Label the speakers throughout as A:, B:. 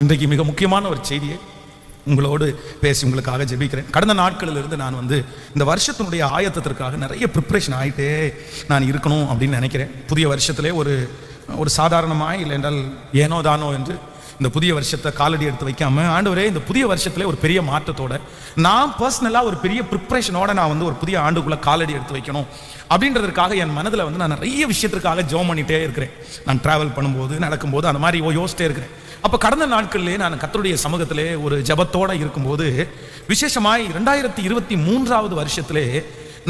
A: இன்றைக்கு மிக முக்கியமான ஒரு செய்தியை உங்களோடு பேசி உங்களுக்காக ஜெபிக்கிறேன். கடந்த நாட்களிலிருந்து நான் இந்த வருஷத்தினுடைய ஆயத்தத்திற்காக நிறைய ப்ரிப்ரேஷன் ஆகிட்டே நான் இருக்கணும் அப்படின்னு நினைக்கிறேன். புதிய வருஷத்திலே ஒரு சாதாரணமாக இல்லை என்றால் ஏனோ தானோ என்று இந்த புதிய வருஷத்தை காலடி எடுத்து வைக்காமல், ஆண்டவரே இந்த புதிய வருஷத்துல ஒரு பெரிய மாற்றத்தோட நான் பர்சனலாக ஒரு பெரிய ப்ரிப்ரேஷனோட நான் ஒரு புதிய ஆண்டுக்குள்ளே காலடி எடுத்து வைக்கணும் அப்படின்றதுக்காக என் மனதில் நான் நிறைய விஷயத்திற்காக ஜெபம் பண்ணிகிட்டே இருக்கிறேன். நான் ட்ராவல் பண்ணும்போது நடக்கும்போது அந்த மாதிரி யோசிச்சிட்டே இருக்கிறேன். அப்போ கடந்த நாட்களிலே நான் கர்த்தருடைய சமூகத்திலே ஒரு ஜெபத்தோடு இருக்கும்போது விசேஷமாய் 2023 வருஷத்திலே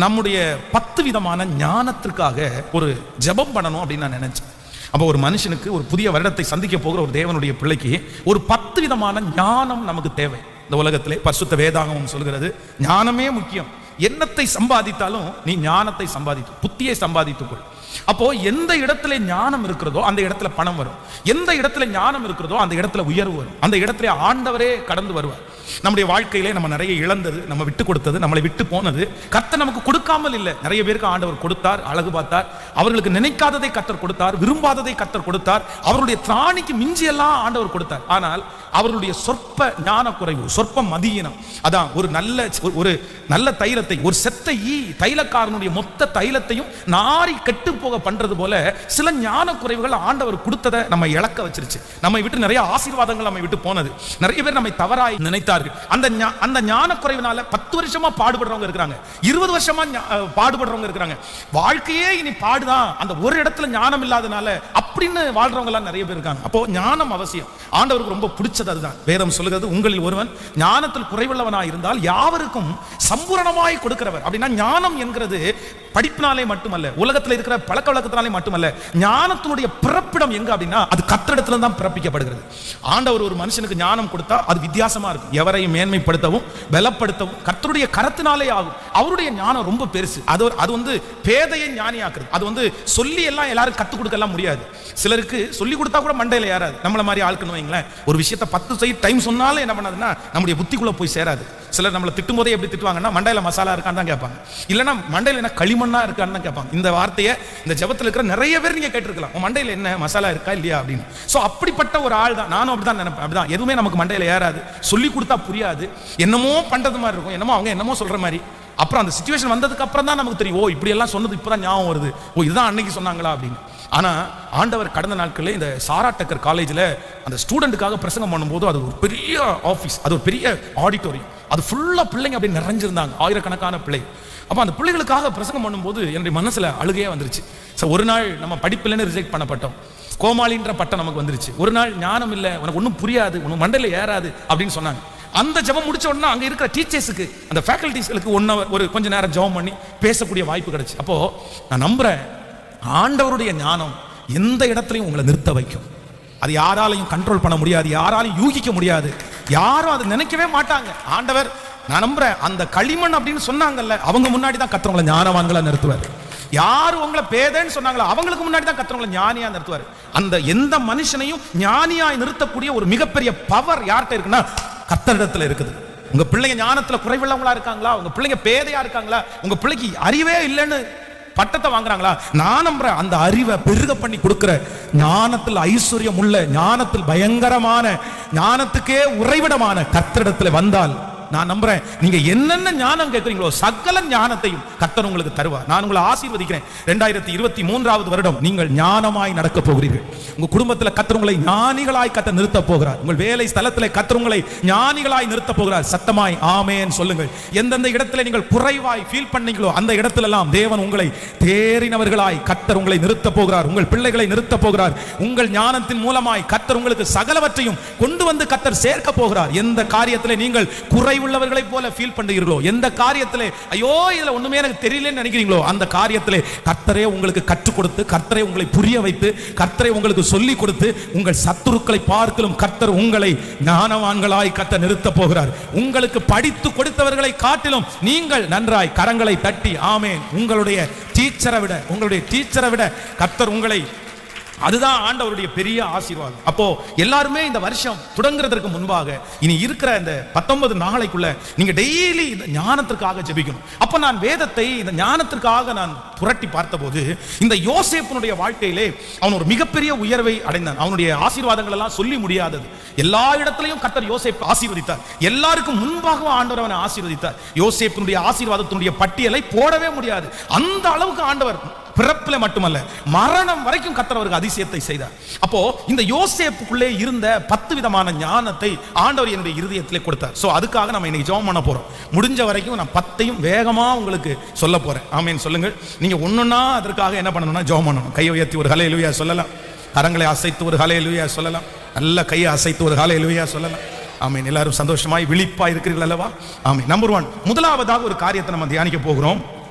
A: நம்முடைய 10 விதமான ஞானத்திற்காக ஒரு ஜெபம் பண்ணணும் அப்படின்னு நான் நினைச்சேன். அப்போ ஒரு மனுஷனுக்கு ஒரு புதிய வருடத்தை சந்திக்க போகிற ஒரு தேவனுடைய பிள்ளைக்கு ஒரு 10 விதமான ஞானம் நமக்கு தேவை. இந்த உலகத்திலே பரிசுத்த வேதாகமம் சொல்கிறது ஞானமே முக்கியம். என்னத்தை சம்பாதித்தாலும் நீ ஞானத்தை புத்தியை சம்பாதித்துக்கொள். அப்போ எந்த இடத்துல ஞானம் இருக்கிறதோ அந்த இடத்துல பணம் வரும். எந்த இடத்துல ஞானம் இருக்கிறதோ அந்த இடத்துல உயர்வு வரும். அந்த இடத்துல ஆண்டவரே கடந்து வருவார். நம்முடைய வாழ்க்கையிலே நம்ம நிறைய இழந்தது, நம்ம விட்டு கொடுத்தது, நம்மளை விட்டு போனது கர்த்தர் நமக்கு கொடுக்காமல் இல்லை. நிறைய பேருக்கு ஆண்டவர் கொடுத்தார், அழகு பார்த்தார். அவர்களுக்கு நினைக்காததை கர்த்தர் கொடுத்தார், விரும்பாததை கர்த்தர் கொடுத்தார். அவருடைய திராணிக்கு மிஞ்சி எல்லாம் ஆண்டவர் கொடுத்தார். ஆனால் அவர்களுடைய சொற்ப ஞான குறைவு, சொற்ப மதியினம். அதான் ஒரு நல்ல தைலத்தை, ஒரு செத்த தைலக்காரனுடைய மொத்த தைலத்தையும் நாரி கெட்டு போக பண்றது போல சில ஞான குறைவுகள் ஆண்டவர் கொடுத்ததை நம்ம இழக்க வச்சிருச்சு. நம்மை விட்டு நிறைய ஆசீர்வாதங்கள் நம்மை விட்டு போனது. நிறைய பேர் நம்மை தவறாய் நினைத்தார்கள். அந்த ஞான குறைவினால 10 வருஷமா பாடுபடுறவங்க இருக்கிறாங்க, 20 வருஷமா பாடுபடுறவங்க இருக்கிறாங்க. வாழ்க்கையே இனி பாடுதான், அந்த ஒரு இடத்துல ஞானம் இல்லாதனால அப்படின்னு வாழ்றவங்க எல்லாம் நிறைய பேர் இருக்காங்க. அப்போ ஞானம் அவசியம். ஆண்டவருக்கு ரொம்ப பிடிச்சது அதுதான். வேதம் சொல்லுகிறது, உங்களில் ஒருவன் ஞானத்தில் குறைவுள்ளவனாய் இருந்தால் யாவருக்கும் சம்பூரணமாய் கொடுக்கிறவர். அப்படின்னா ஞானம் என்கிறது படிப்பினாலே மட்டுமல்ல, உலகத்தில் இருக்கிற பழக்க வழக்கத்தினாலே மட்டுமல்ல, ஞானத்தினுடைய பிறப்பிடம் எங்க அப்படின்னா அது கர்த்தரிடத்துல தான் பிறப்பிக்கப்படுகிறது. ஆண்டவர் ஒரு மனுஷனுக்கு ஞானம் கொடுத்தா அது வித்தியாசமா இருக்கும். எவரையும் மேன்மைப்படுத்தவும் பலப்படுத்தவும் கர்த்தருடைய கரத்தினாலே ஆகும். அவருடைய ஞானம் ரொம்ப பெருசு. அது பேதையை ஞானியாக்குறது. அது சொல்லி எல்லாம் எல்லாரும் கத்துக் கொடுக்க எல்லாம் முடியாது. சிலருக்கு சொல்லி கொடுத்தா கூட மண்டையில ஏறாது. நம்மள மாதிரி ஆளுக்குன்னு வைங்களேன், ஒரு விஷயத்தை 10 டைம் சொன்னாலும் என்ன பண்ணாதுன்னா நம்முடைய புத்திக்குள்ள போய் சேராது. சிலர் நம்மளை திட்டும் போதே எப்படி திட்டுவாங்கன்னா மண்டையில மசாலா இருக்கான்னு தான் கேட்பாங்க, இல்லைன்னா மண்டையில என்ன களிமண்ணா இருக்கான்னு தான் கேட்பாங்க. இந்த வார்த்தையை இந்த ஜெபத்தில் இருக்கிற நிறைய பேர் நீங்க கேட்டிருக்கலாம், மண்டையில என்ன மசாலா இருக்கா இல்லையா அப்படின்னு. ஸோ அப்படிப்பட்ட ஒரு ஆள் தான் நானும். அப்படிதான் நினைப்பேன். அப்படிதான் எதுவுமே நமக்கு மண்டையில ஏறாது, சொல்லி கொடுத்தா புரியாது, என்னமோ பண்றது மாதிரி இருக்கும், என்னமோ அவங்க என்னமோ சொல்ற மாதிரி. அப்புறம் அந்த சிச்சுவேஷன் வந்ததுக்கு அப்புறம் தான் நமக்கு தெரியும், ஓ இப்படி எல்லாம் சொன்னது இப்பதான் ஞாபகம் வருது, ஓ இதுதான் அன்னைக்கு சொன்னாங்களா அப்படின்னு. ஆனா ஆண்டவர் கடந்த நாட்களில் இந்த சாரா டக்கர் காலேஜில் அந்த ஸ்டூடெண்ட்டுக்காக பிரசங்கம் பண்ணும்போது அது ஒரு பெரிய ஆஃபீஸ், அது ஒரு பெரிய ஆடிட்டோரியம், அது ஃபுல்லாக பிள்ளைங்க அப்படி நிறைஞ்சிருந்தாங்க, ஆயிரக்கணக்கான பிள்ளை. அப்போ அந்த பிள்ளைகளுக்காக பிரசங்கம் பண்ணும்போது என்னுடைய மனசில் அழுகையே வந்துருச்சு. ஸோ ஒரு நாள் நம்ம படிப்பில்லைன்னு ரிஜெக்ட் பண்ணப்பட்டோம், கோமாளின்ற பட்டம் நமக்கு வந்துருச்சு. ஒரு நாள் ஞானம் இல்லை, உனக்கு ஒன்றும் புரியாது, உனக்கு மண்டையில் ஏறாது அப்படின்னு சொன்னாங்க. அந்த ஜெபம் முடிச்ச உடனே அங்கே இருக்கிற டீச்சர்ஸுக்கு, அந்த ஃபேக்கல்டிஸ்களுக்கு ஒரு கொஞ்ச நேரம் ஜெபம் பண்ணி பேசக்கூடிய வாய்ப்பு கிடைச்சு. அப்போ நான் நம்புறேன், ஆண்டவருடைய ஞானம் எந்த இடத்துலையும் உங்களை நிறுத்த வைக்கும். அது யாராலையும் கண்ட்ரோல் பண்ண முடியாது, யாராலையும் யூகிக்க முடியாது, யாரும் அதை நினைக்கவே மாட்டாங்க. ஆண்டவர், நான் நம்புறேன், அந்த களிமண் அப்படின்னு சொன்னாங்கல்ல, அவங்க முன்னாடி தான் கர்த்தர் ஞானவான்களா நிறுத்துவார். யாரு உங்களை பேதைன்னு சொன்னாங்களோ அவங்களுக்கு முன்னாடி தான் கர்த்தர் ஞானியா நிறுத்துவார். அந்த எந்த மனுஷனையும் ஞானியாய் நிறுத்தக்கூடிய ஒரு மிகப்பெரிய பவர் யார்கிட்ட இருக்குன்னா கர்த்தரிடத்துல இருக்குது. உங்க பிள்ளைங்க ஞானத்துல குறைவுள்ளவங்களா இருக்காங்களா, உங்க பிள்ளைங்க பேதையா இருக்காங்களா, உங்க பிள்ளைக்கு அறிவே இல்லைன்னு பட்டத்தை வாங்குறாங்களா, நான் நம்புறேன் அந்த அறிவை பெருக பண்ணி கொடுக்கிற, ஞானத்தில் ஐஸ்வர்யம் உள்ள, ஞானத்தில் பயங்கரமான, ஞானத்துக்கே உறைவிடமான கர்த்தரிடத்துல வந்தால் நான் நம்புறேன், நீங்க என்னென்ன ஞானம் கேட்கிறீங்களோ சகல ஞானத்தையும் கர்த்தர் உங்களுக்கு தருவார். நான் உங்களை ஆசீர்வதிக்கிறேன். 2023 வருடம் நீங்கள் ஞானமாய் நடக்க போகிறீர்கள். உங்க குடும்பத்தில் கர்த்தர் உங்களை ஞானிகளாய் கர்த்தர் நிறுத்த போகிறார். உங்கள் வேலை ஸ்தலத்தில் கர்த்தர் உங்களை ஞானிகளாய் நிறுத்த போகிறார். சத்தமாய் ஆமென் சொல்லுங்கள். எந்தெந்த இடத்துல நீங்கள் குறைவாய் ஃபீல் பண்ணீங்களோ அந்த இடத்துல எல்லாம் தேவன் உங்களை தேறினவர்களாய் கர்த்தர் உங்களை நிறுத்த போகிறார். உங்கள் பிள்ளைகளை நிறுத்த போகிறார். உங்கள் ஞானத்தின் மூலமாய் கர்த்தர் உங்களுக்கு சகலவற்றையும் கொண்டு வந்து கர்த்தர் சேர்க்க போகிறார். எந்த காரியத்தில் நீங்கள் உள்ளவர்களை போல ஃபீல் பண்ணுகிறீர்களோ, எந்த காரியத்திலே ஐயோ இதுல ஒண்ணுமே எனக்கு தெரியலன்னு நினைக்கிறீங்களோ அந்த காரியத்திலே கர்த்தரே உங்களுக்கு கற்றுக் கொடுத்து, கர்த்தரே உங்களை புரிய வைத்து, கர்த்தரே உங்களுக்கு சொல்லி கொடுத்து, உங்கள் சத்துருக்களை பார்க்கலும் கர்த்தர் உங்களை ஞானவான்களாய் கர்த்தர் நிறுத்த போகிறார். உங்களுக்கு படித்து கொடுத்தவர்களை காட்டிலும் நீங்கள் நன்றாய் கரங்களை தட்டி ஆமென், உங்களுடைய டீச்சரை விட கர்த்தர் உங்களை அதுதான் ஆண்டவருடைய பெரிய ஆசீர்வாதம். அப்போ எல்லாருமே இந்த வருஷம் தொடங்குறதற்கு முன்பாக இனி இருக்கிற இந்த 19 நாளைக்குள்ள நீங்க டெய்லி இந்த ஞானத்திற்காக ஜெபிக்கணும். அப்ப நான் வேதத்தை இந்த ஞானத்திற்காக நான் புரட்டி பார்த்தபோது இந்த யோசேப்பினுடைய வாழ்க்கையிலே அவன் ஒரு மிகப்பெரிய உயர்வை அடைந்தான். அவனுடைய ஆசீர்வாதங்கள் எல்லாம் சொல்லி முடியாதது. எல்லா இடத்திலையும் கர்த்தர் யோசேப்பை ஆசீர்வதித்தார். எல்லாருக்கும் முன்பாக ஆண்டவர் அவனை ஆசீர்வதித்தார். யோசேப்பினுடைய ஆசீர்வாதத்தினுடைய பட்டியலை போடவே முடியாது. அந்த அளவுக்கு ஆண்டவர் பிறப்பில மட்டுமல்ல மரணம் வரைக்கும் கர்த்தர் அவருக்கு அதிசயத்தை செய்தார். அப்போ இந்த யோசேப்புக்குள்ளே இருந்த 10 விதமான ஞானத்தை ஆண்டவர் என்னுடைய இருதயத்திலே கொடுத்தார். சோ அதுக்காக நம்ம இன்னைக்கு ஜெபம் பண்ண போறோம். முடிஞ்ச வரைக்கும் நான் 10ஐயும் வேகமா உங்களுக்கு சொல்ல போறேன். ஆமென் சொல்லுங்கள். நீங்க ஒன்னொன்னா அதற்காக என்ன பண்ணணும்னா ஜெபம் பண்ணணும். கையை உயர்த்தி ஒரு ஹல்லேலூயா சொல்லலாம். கரங்களை அசைத்து ஒரு ஹல்லேலூயா சொல்லலாம். நல்ல கையை அசைத்து ஒரு ஹல்லேலூயா சொல்லலாம். ஆமென். எல்லாரும் சந்தோஷமாய் விழிப்பாய் இருக்கிறீர்கள் அல்லவா? ஆமென். நம்பர் 1, முதலாவதாக ஒரு காரியத்தை நம்ம தியானிக்க போகிறோம்.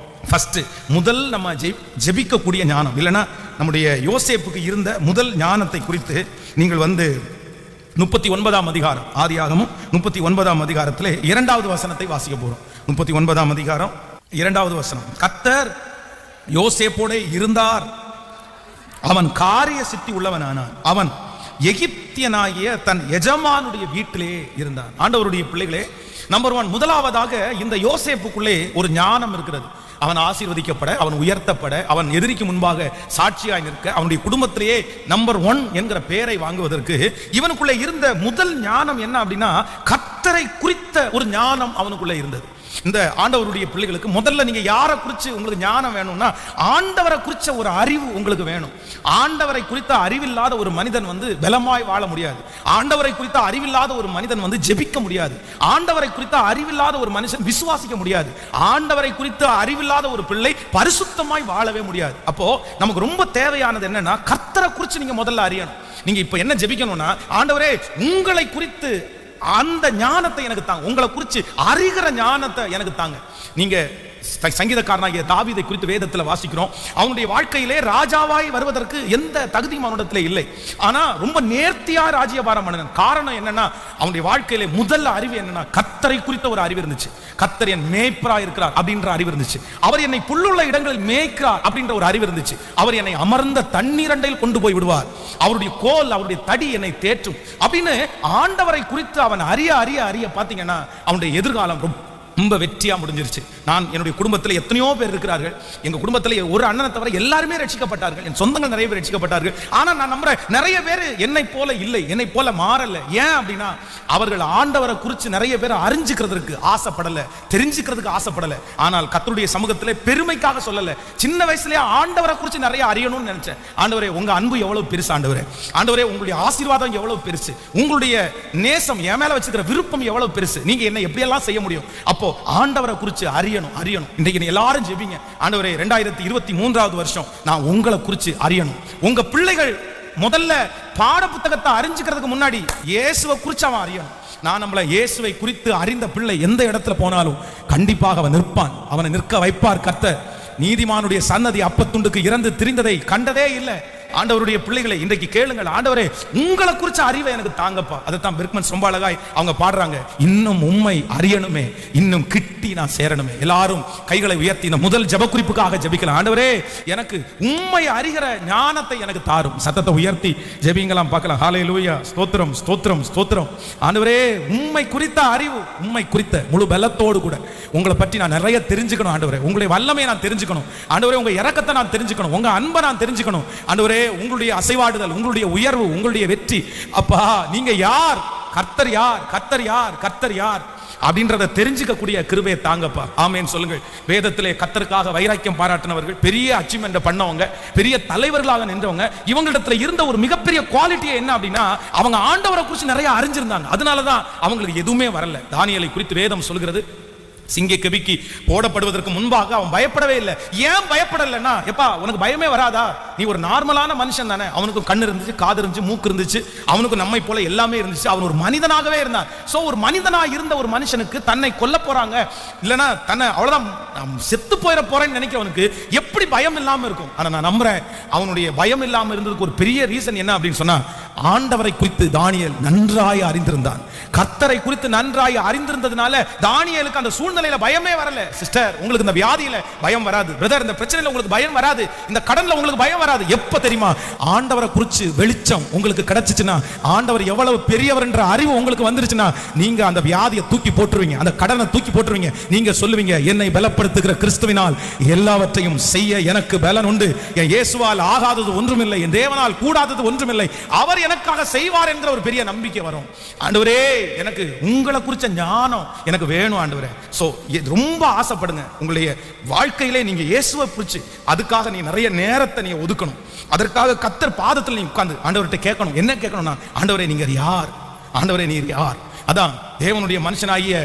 A: ஃபர்ஸ்ட் முதல் நம்ம ஜெபிக்கக்கூடிய ஞானம், இல்லைன்னா நம்முடைய யோசேப்புக்கு இருந்த முதல் ஞானத்தை குறித்து நீங்கள் 39ஆம் அதிகாரம், ஆதியாகமம் 39ஆம் அதிகாரத்திலே 2வது வசனத்தை வாசிக்க போறோம். 39ஆம் அதிகாரம் 2வது வசனம். கர்த்தர் யோசேப்போட இருந்தார், அவன் காரிய சித்தி உள்ளவனானான், அவன் எகிப்தியனாகிய தன் எஜமானுடைய வீட்டிலே இருந்தான். ஆண்டவருடைய பிள்ளைகளே, நம்பர் 1, முதலாவதாக இந்த யோசேப்புக்குள்ளே ஒரு ஞானம் இருக்கிறது. அவன் ஆசீர்வதிக்கப்பட, அவன் உயர்த்தப்பட, அவன் எதிரிக்கு முன்பாக சாட்சியாய் நிற்க, அவனுடைய குடும்பத்திலேயே நம்பர் 1 என்கிற பெயரை வாங்குவதற்கு இவனுக்குள்ளே இருந்த முதல் ஞானம் என்ன அப்படின்னா, கர்த்தரை குறித்த ஒரு ஞானம் அவனுக்குள்ளே இருந்தது. இந்த ஆண்டவருடைய பிள்ளைகளுக்கு முதல்ல நீங்க யாரை குறித்து உங்களுக்கு ஞானம் வேணும்னா, ஆண்டவரை குறித்த ஒரு அறிவு உங்களுக்கு வேணும். ஆண்டவரை குறித்த அறிவில்லாத ஒரு மனிதன் பலமாய் வாழ முடியாது. ஆண்டவரை குறித்த அறிவில்லாத ஒரு மனிதன் ஜெபிக்க முடியாது. ஆண்டவரை குறித்த அறிவில்லாத ஒரு மனுஷன் விசுவாசிக்க முடியாது. ஆண்டவரை குறித்த அறிவில்லாத ஒரு பிள்ளை பரிசுத்தமாய் வாழவே முடியாது. அப்போ நமக்கு ரொம்ப தேவையானது என்னன்னா, கர்த்தரை குறித்து நீங்க முதல்ல அறியணும். நீங்க இப்ப என்ன ஜெபிக்கணும்னா, ஆண்டவரே உங்களை குறித்து அந்த ஞானத்தை எனக்கு தாங்க, உங்களை குறித்து அறிகிற ஞானத்தை எனக்கு தாங்க. நீங்க சங்கீதக்காரனாகிய தாவீதை குறித்து வேதத்தில் வாசிக்கிறோம். அவனுடைய வாழ்க்கையிலே ராஜாவாய் வருவதற்கு எந்த தகுதியும் அவனிடத்தில் இல்லை. ஆனா ரொம்ப நேர்த்தியா ராஜ்யபாரம் பண்ணினான். காரணம் என்னன்னா, அவனுடைய வாழ்க்கையிலே முதல் அறிவு என்னன்னா, கர்த்தரை குறித்த ஒரு அறிவு இருந்துச்சு. கர்த்தர் என் மேய்ப்பரா இருக்கிறார் அப்படின்ற அறிவு இருந்துச்சு. அவர் என்னை புல்லுள்ள இடங்களில் மேய்க்கிறார் அப்படின்ற ஒரு அறிவு இருந்துச்சு. அவர் என்னை அமர்ந்த தண்ணீர் அண்டையில் கொண்டு போய் விடுவார், அவருடைய கோல் அவருடைய தடி என்னை தேற்றும் அப்படின்னு ஆண்டவரை குறித்து அவன் அறிய அறிய அறிய பாத்தீங்கன்னா அவனுடைய எதிர்காலம் ரொம்ப வெற்றியா முடிஞ்சிருச்சு. நான் என்னுடைய குடும்பத்தில் எத்தனையோ பேர் இருக்கிறார்கள். எங்க குடும்பத்தில் ஒரு அண்ணனை தவிர எல்லாருமே ரட்சிக்கப்பட்டார்கள். என் சொந்தங்கள் நிறைய பேர் ரட்சிக்கப்பட்டார்கள். ஆனா நான் நம்புறேன், நிறைய பேர் என்னை போல இல்லை, என்னை போல மாறல. ஏன் அப்படின்னா, அவர்கள் ஆண்டவரை குறித்து நிறைய பேர் அறிஞ்சுக்கிறதுக்கு ஆசைப்படல, தெரிஞ்சுக்கிறதுக்கு ஆசைப்படல. ஆனால் கர்த்தருடைய சமூகத்திலே பெருமைக்காக சொல்லல, சின்ன வயசுலயே ஆண்டவரை குறித்து நிறைய அறியணும்னு நினைச்சேன். ஆண்டவரே உங்க அன்பு எவ்வளவு பெருசு, ஆண்டவரே ஆண்டவரே உங்களுடைய ஆசீர்வாதம் எவ்வளவு பெருசு, உங்களுடைய நேசம் என் மேல வச்சுக்கிற விருப்பம் எவ்வளவு பெருசு, நீங்க என்ன எப்படி எல்லாம் செய்ய முடியும். அப்போ ஆண்டவரை குறித்து அறியணும். இன்றைக்கு எல்லாரும் ஜெபிங்க, ஆண்டவரே 2023வது வருஷம் நான் உங்களை குறித்து அறியணும். உங்க பிள்ளைகள் முதல்ல பாட புத்தகத்தை அறிஞ்சுக்கிறதுக்கு முன்னாடி இயேசுவை குறித்து அவன் அறியணும். நான் நம்மள இயேசுவை குறித்து அறிந்த பிள்ளை எந்த இடத்துல போனாலும் கண்டிப்பாக அவன் நிற்பான். அவனை நிற்க வைப்பார் கர்த்தர். நீதிமானுடைய சன்னதி அப்பத்துண்டுக்கு இறந்து திரிந்ததை கண்டதே இல்லை. ஆண்டவருடைய பிள்ளைகளை இன்றைக்கு கேளுங்கள், ஆண்டவரே உங்களை குறிச்ச அறிவை எனக்கு தாங்கப்பா. அதைத்தான் பெர்க்மன்ஸ் ரொம்ப அழகாய் அவங்க பாடுறாங்க. இன்னும் உம்மை அறியணுமே, இன்னும் கிட்டி நான் சேரணுமே. எல்லாரும் கைகளை உயர்த்தி இந்த முதல் ஜெப குறிப்புக்காக ஜெபிக்கலாம். ஆண்டவரே எனக்கு உம்மை அறிகிற ஞானத்தை எனக்கு தாரும். சத்தத்தை உயர்த்தி ஜெபிங்கலாம் பார்க்கலாம். ஹல்லேலூயா, ஸ்தோத்திரம் ஸ்தோத்திரம் ஸ்தோத்திரம். ஆண்டவரே உம்மை குறித்த அறிவு, உம்மை குறித்த முழு பலத்தோடு கூட உங்களை பற்றி நான் நிறைய தெரிஞ்சுக்கணும். ஆண்டவரே உங்களுடைய வல்லமையை நான் தெரிஞ்சுக்கணும். ஆண்டவரே உங்க இரக்கத்தை நான் தெரிஞ்சுக்கணும், உங்க அன்பை நான் தெரிஞ்சுக்கணும். ஆண்டவரே உங்களுடைய அசைவாடுதல், உங்களுடைய உயர்வு, உங்களுடைய வெற்றி, அப்பா நீங்க யார், கர்த்தர் யார், கர்த்தர் யார், கர்த்தர் யார் அப்படின்றத தெரிஞ்சுக்கக்கூடிய கிருபையை தாங்கப்பா. ஆமென் சொல்லுங்கள். வேதத்திலே கர்த்தருக்காக வைராக்கியம் பாராட்டினவர்கள், பெரிய அச்சீவ்மெண்ட் பண்ணவங்க, பெரிய தலைவர்களாக நின்றவங்க, இவங்களிடத்துல இருந்த ஒரு மிகப்பெரிய குவாலிட்டியே என்ன அப்படின்னா, அவங்க ஆண்டவரை குறித்து நிறைய அறிஞ்சிருந்தாங்க. அதனாலதான் அவங்களுக்கு எதுவுமே வரல. தானியேலை குறித்து வேதம் சொல்கிறது, சிங்க கெபிக்கு போடப்படுவதற்கு முன்பாக அவன் பயப்படவே இல்லை. ஏன் பயப்படலைன்னா, எப்பா உனக்கு பயமே வராதா, நீ ஒரு நார்மலான மனுஷன் தானே. அவனுக்கும் கண்ணு இருந்துச்சு, காது இருந்துச்சு, மூக்கு இருந்துச்சு, அவனுக்கும் நம்மை போல எல்லாமே இருந்துச்சு. அவன் ஒரு மனிதனாகவே இருந்தான். சோ ஒரு மனிதனாக இருந்த ஒரு மனுஷனுக்கு தன்னை கொல்ல போறாங்க, இல்லைன்னா தன்னை அவ்வளவுதான் செத்து போயிட போறேன்னு நினைக்கிறவனுக்கு எப்படி பயம் இல்லாம இருக்கும். ஆனா நான் நம்புறேன், அவனுடைய பயம் இல்லாம இருந்ததுக்கு ஒரு பெரிய ரீசன் என்ன அப்படின்னு சொன்னா, ஆண்டவரை குறித்து தானியேல் நன்றாய் அறிந்திருந்தான். கர்த்தரை குறித்து நன்றாய் அறிந்திருந்ததுனால தானியேலுக்கு அந்த சூழ்நிலையில பயமே வரல. சிஸ்டர், உங்களுக்கு இந்த வியாதியில பயம் வராது. பிரதர், இந்த பிரச்சனையில உங்களுக்கு பயம் வராது. இந்த கடன்ல உங்களுக்கு பயம் வராது. எப்ப தெரியுமா? ஆண்டவரை குறித்து வெளிச்சம் உங்களுக்கு கிடைச்சிச்சுன்னா, ஆண்டவர் எவ்வளவு பெரியவர் என்ற அறிவு உங்களுக்கு வந்துருச்சுன்னா, நீங்க அந்த வியாதியை தூக்கி போட்டுருவீங்க, அந்த கடனை தூக்கி போட்டுருவீங்க. நீங்க சொல்லுவீங்க, என்னை பலப்படுத்துகிற கிறிஸ்துவினால் எல்லாவற்றையும் செய்ய எனக்கு பலன் உண்டு. என் இயேசுவால் ஆகாதது ஒன்றுமில்லை, என் தேவனால் கூடாதது ஒன்றுமில்லை. அவர் எனக்காக செய்வார் என்கிற ஒரு பெரிய நம்பிக்கை வரும். ஆண்டவரே, எனக்கு உங்களை குறிச்ச ஞானம் எனக்கு வேணும் ஆண்டவரே. சோ ரொம்ப ஆசைப்படுங்க, உங்களுடைய வாழ்க்கையிலே நீங்க இயேசுவை பிடிச்சு அதுக்காக நீ நிறைய நேரத்தை நீ ஒதுக்கணும். அதற்காக கர்த்தர் பாதத்தில் நீ உட்கார்ந்து ஆண்டவர்கிட்ட கேட்கணும். என்ன கேட்கணும்னா, ஆண்டவரே நீங்க யார்? ஆண்டவரே நீர் யார்? அதான் தேவனுடைய மனுஷனாகிய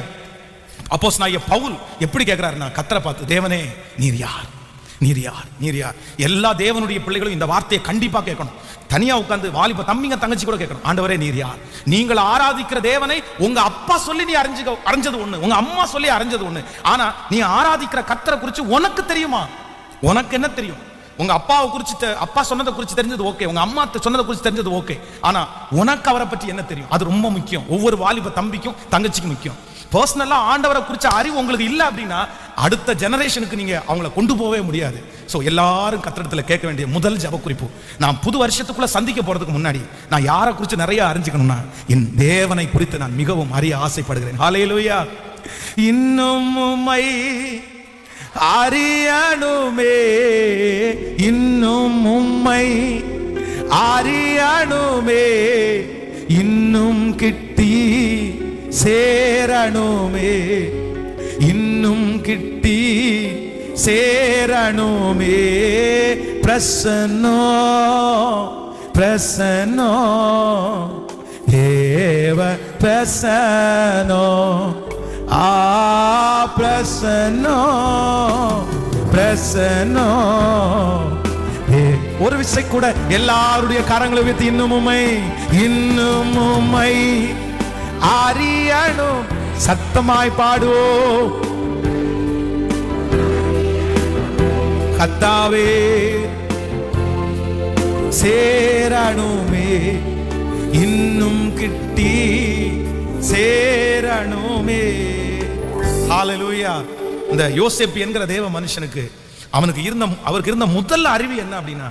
A: அப்போஸ்தலனாகிய பவுல் எப்படி கேட்கிறாருன்னா, கர்த்தரை பார்த்து, தேவனே நீர் யார்? நீர் யார்? நீர் யார்? எல்லா தேவனுடைய பிள்ளைகளும் இந்த வார்த்தையை கண்டிப்பா கேட்கணும். தனியா உட்கார்ந்து வாலிப தம்பிங்க தங்கச்சி கூட கேட்கணும், ஆண்டவரே நீர் யார்? நீங்கள் ஆராதிக்கிற தேவனை உங்க அப்பா சொல்லி நீ அறிஞ்சது ஒண்ணு, உங்க அம்மா சொல்லி அறிஞ்சது ஒண்ணு. ஆனா நீ ஆராதிக்கிற கர்த்தரை குறித்து உனக்கு தெரியுமா? உனக்கு என்ன தெரியும்? உங்க அப்பாவை குறித்து, அப்பா சொன்னதை குறித்து தெரிஞ்சது ஓகே, உங்க அம்மா சொன்னதை குறித்து தெரிஞ்சது ஓகே. ஆனா உனக்கு அவரை பற்றி என்ன தெரியும்? அது ரொம்ப முக்கியம். ஒவ்வொரு வாலிப தம்பிக்கும் தங்கச்சிக்கும் முக்கியம். பர்சனலா ஆண்டவரை குறிச்ச அறிவு உங்களுக்கு இல்லை அப்படின்னா அடுத்த ஜெனரேஷனுக்கு நீங்க அவங்கள கொண்டு போகவே முடியாது. ஸோ எல்லாரும் கர்த்தரிடத்துல கேட்க வேண்டிய முதல் ஜெப குறிப்பு, நான் புது வருஷத்துக்குள்ள சந்திக்க போறதுக்கு முன்னாடி நான் யாரை குறித்து நிறைய அறிஞ்சுக்கணும்னா, என் தேவனை குறித்து நான் மிகவும் அறிய ஆசைப்படுகிறேன். ஹல்லேலூயா. இன்னும் உம்மை அறியணுமே, இன்னும் உம்மை அறியணுமே, இன்னும் கிட்டி சேரணுமே, இன்னும் கிட்டி சேரணுமே. பிரசன்னோ பிரசன்னோ தேவ பிரசன்னோ, ஆ பிரசன்னோ பிரசன்னோ. ஒரு விசை கூட எல்லாருடைய கரங்களை வைத்து இன்னும் உம்மை, இன்னும் உம்மை அறியணும். சத்தமாய் பாடுவோம். கர்த்தாவே சேரணுமே, இன்னும் கிட்டி சேரணுமே. ஹல்லேலூயா. இந்த யோசேப்பு என்கிற தேவ மனுஷனுக்கு அவருக்கு இருந்த முதல் அறிவு என்ன அப்படின்னா,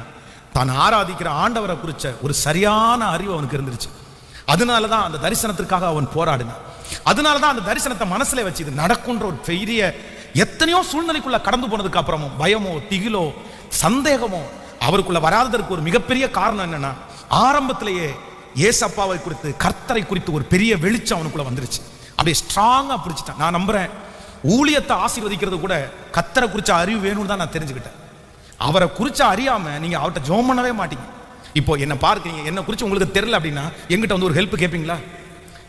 A: தான் ஆராதிக்கிற ஆண்டவரை குறிச்ச ஒரு சரியான அறிவு அவனுக்கு இருந்துருச்சு. அதனாலதான் அந்த தரிசனத்திற்காக அவன் போராடினான். அதனாலதான் அந்த தரிசனத்தை மனசுல வச்சு இது நடக்கும்ன்ற ஒரு பெரிய, எத்தனையோ சூழ்நிலைக்குள்ள கடந்து போனதுக்கு அப்புறமும் பயமோ திகிலோ சந்தேகமோ அவருக்குள்ள வராததற்கு ஒரு மிகப்பெரிய காரணம் என்னன்னா, ஆரம்பத்திலேயே ஏசப்பாவை குறித்து கர்த்தரை குறித்து ஒரு பெரிய வெளிச்சம் அவனுக்குள்ள வந்துருச்சு. அப்படியே ஸ்ட்ராங்கா பிடிச்சிட்டான். நான் நம்புறேன், ஊழியத்தை ஆசீர்வதிக்கிறது கூட கர்த்தரை குறிச்ச அறிவு வேணும்னு தான் நான் தெரிஞ்சுக்கிட்டேன். அவரை குறிச்ச அறியாம நீங்க அவர்கிட்ட ஜெபம் பண்ணவே மாட்டீங்க. இப்போ என்ன பார்க்குறீங்க, என்ன குறித்து உங்களுக்கு தெரியல அப்படின்னா எங்கிட்ட வந்து ஒரு ஹெல்ப் கேட்பீங்களா?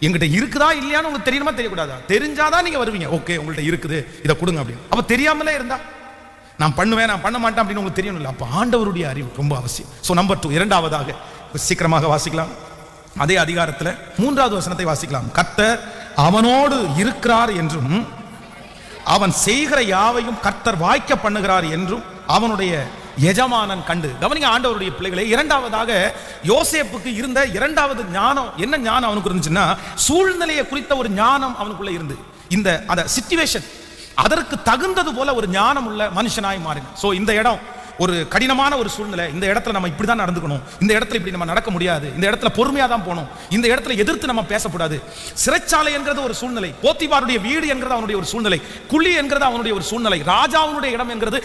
A: எங்கிட்ட இருக்குதா இல்லையான்னு உங்களுக்கு தெரியுமா தெரியக்கூடாதா? தெரிஞ்சாதான் நீங்க வருவீங்க. ஓகே உங்கள்ட்ட இருக்குது, இதை கொடுங்க அப்படின்னு. அப்ப தெரியாமலே இருந்தா நான் பண்ணுவேன் நான் பண்ண மாட்டேன் அப்படின்னு உங்களுக்கு தெரியணும்ல. அப்ப ஆண்டவருடைய அறிவு ரொம்ப அவசியம். ஸோ நம்பர் 2, இரண்டாவதாக சீக்கிரமாக வாசிக்கலாம். அதே அதிகாரத்தில் 3வது வசனத்தை வாசிக்கலாம். கர்த்தர் அவனோடு இருக்கிறார் என்றும் அவன் செய்கிற யாவையும் கர்த்தர் வாய்க்க பண்ணுகிறார் என்றும் அவனுடைய எஜமானன் கண்டு. கவனிங்க ஆண்டவருடைய பிள்ளைகளே, இரண்டாவதாக யோசேப்புக்கு இருந்த இரண்டாவது ஞானம் என்ன ஞானம் அவனுக்கு இருந்துச்சுன்னா, சூழ்நிலையை குறித்த ஒரு ஞானம் அவனுக்குள்ள இருந்து அந்த சிச்சுவேஷன் அதற்கு தகுந்தது போல ஒரு ஞானம் உள்ள மனுஷனாய் மாறினான். சோ இந்த இடம் ஒரு கடினமான ஒரு சூழ்நிலை, இந்த இடத்துல நம்ம இப்படி தான் நடந்துக்கணும், இந்த இடத்துல இப்படி நம்ம நடக்க முடியாது, இந்த இடத்துல பொறுமையா தான் போகணும், இந்த இடத்துல எதிர்த்து நம்ம பேசக்கூடாது. சிறைச்சாலை என்கிறது ஒரு சூழ்நிலை, போத்திபாருடைய வீடு என்கிறது அவனுடைய ஒரு சூழ்நிலை, குழி என்கிறது அவனுடைய ஒரு சூழ்நிலை, ராஜாவுடைய இடம் என்கிறது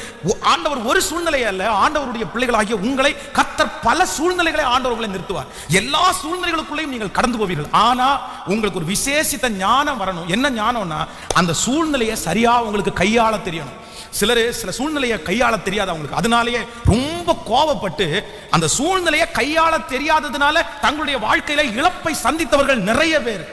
A: ஆண்டவர் ஒரு சூழ்நிலை அல்ல. ஆண்டவருடைய பிள்ளைகளாகிய உங்களை கர்த்தர் பல சூழ்நிலைகளை ஆண்டவர்களை நிறுத்துவார். எல்லா சூழ்நிலைகளுக்குள்ளேயும் நீங்கள் கடந்து போவீர்கள். ஆனா உங்களுக்கு ஒரு விசேஷித்த ஞானம் வரணும். என்ன ஞானம்னா, அந்த சூழ்நிலையை சரியா உங்களுக்கு கையாள தெரியணும். சில சூழ்நிலையை கையாள தெரியாது அவங்களுக்கு, அதனாலேயே ரொம்ப கோபப்பட்டு அந்த சூழ்நிலையை கையாள தெரியாததுனால தங்களுடைய வாழ்க்கையில இழப்பை சந்தித்தவர்கள் நிறைய பேர்.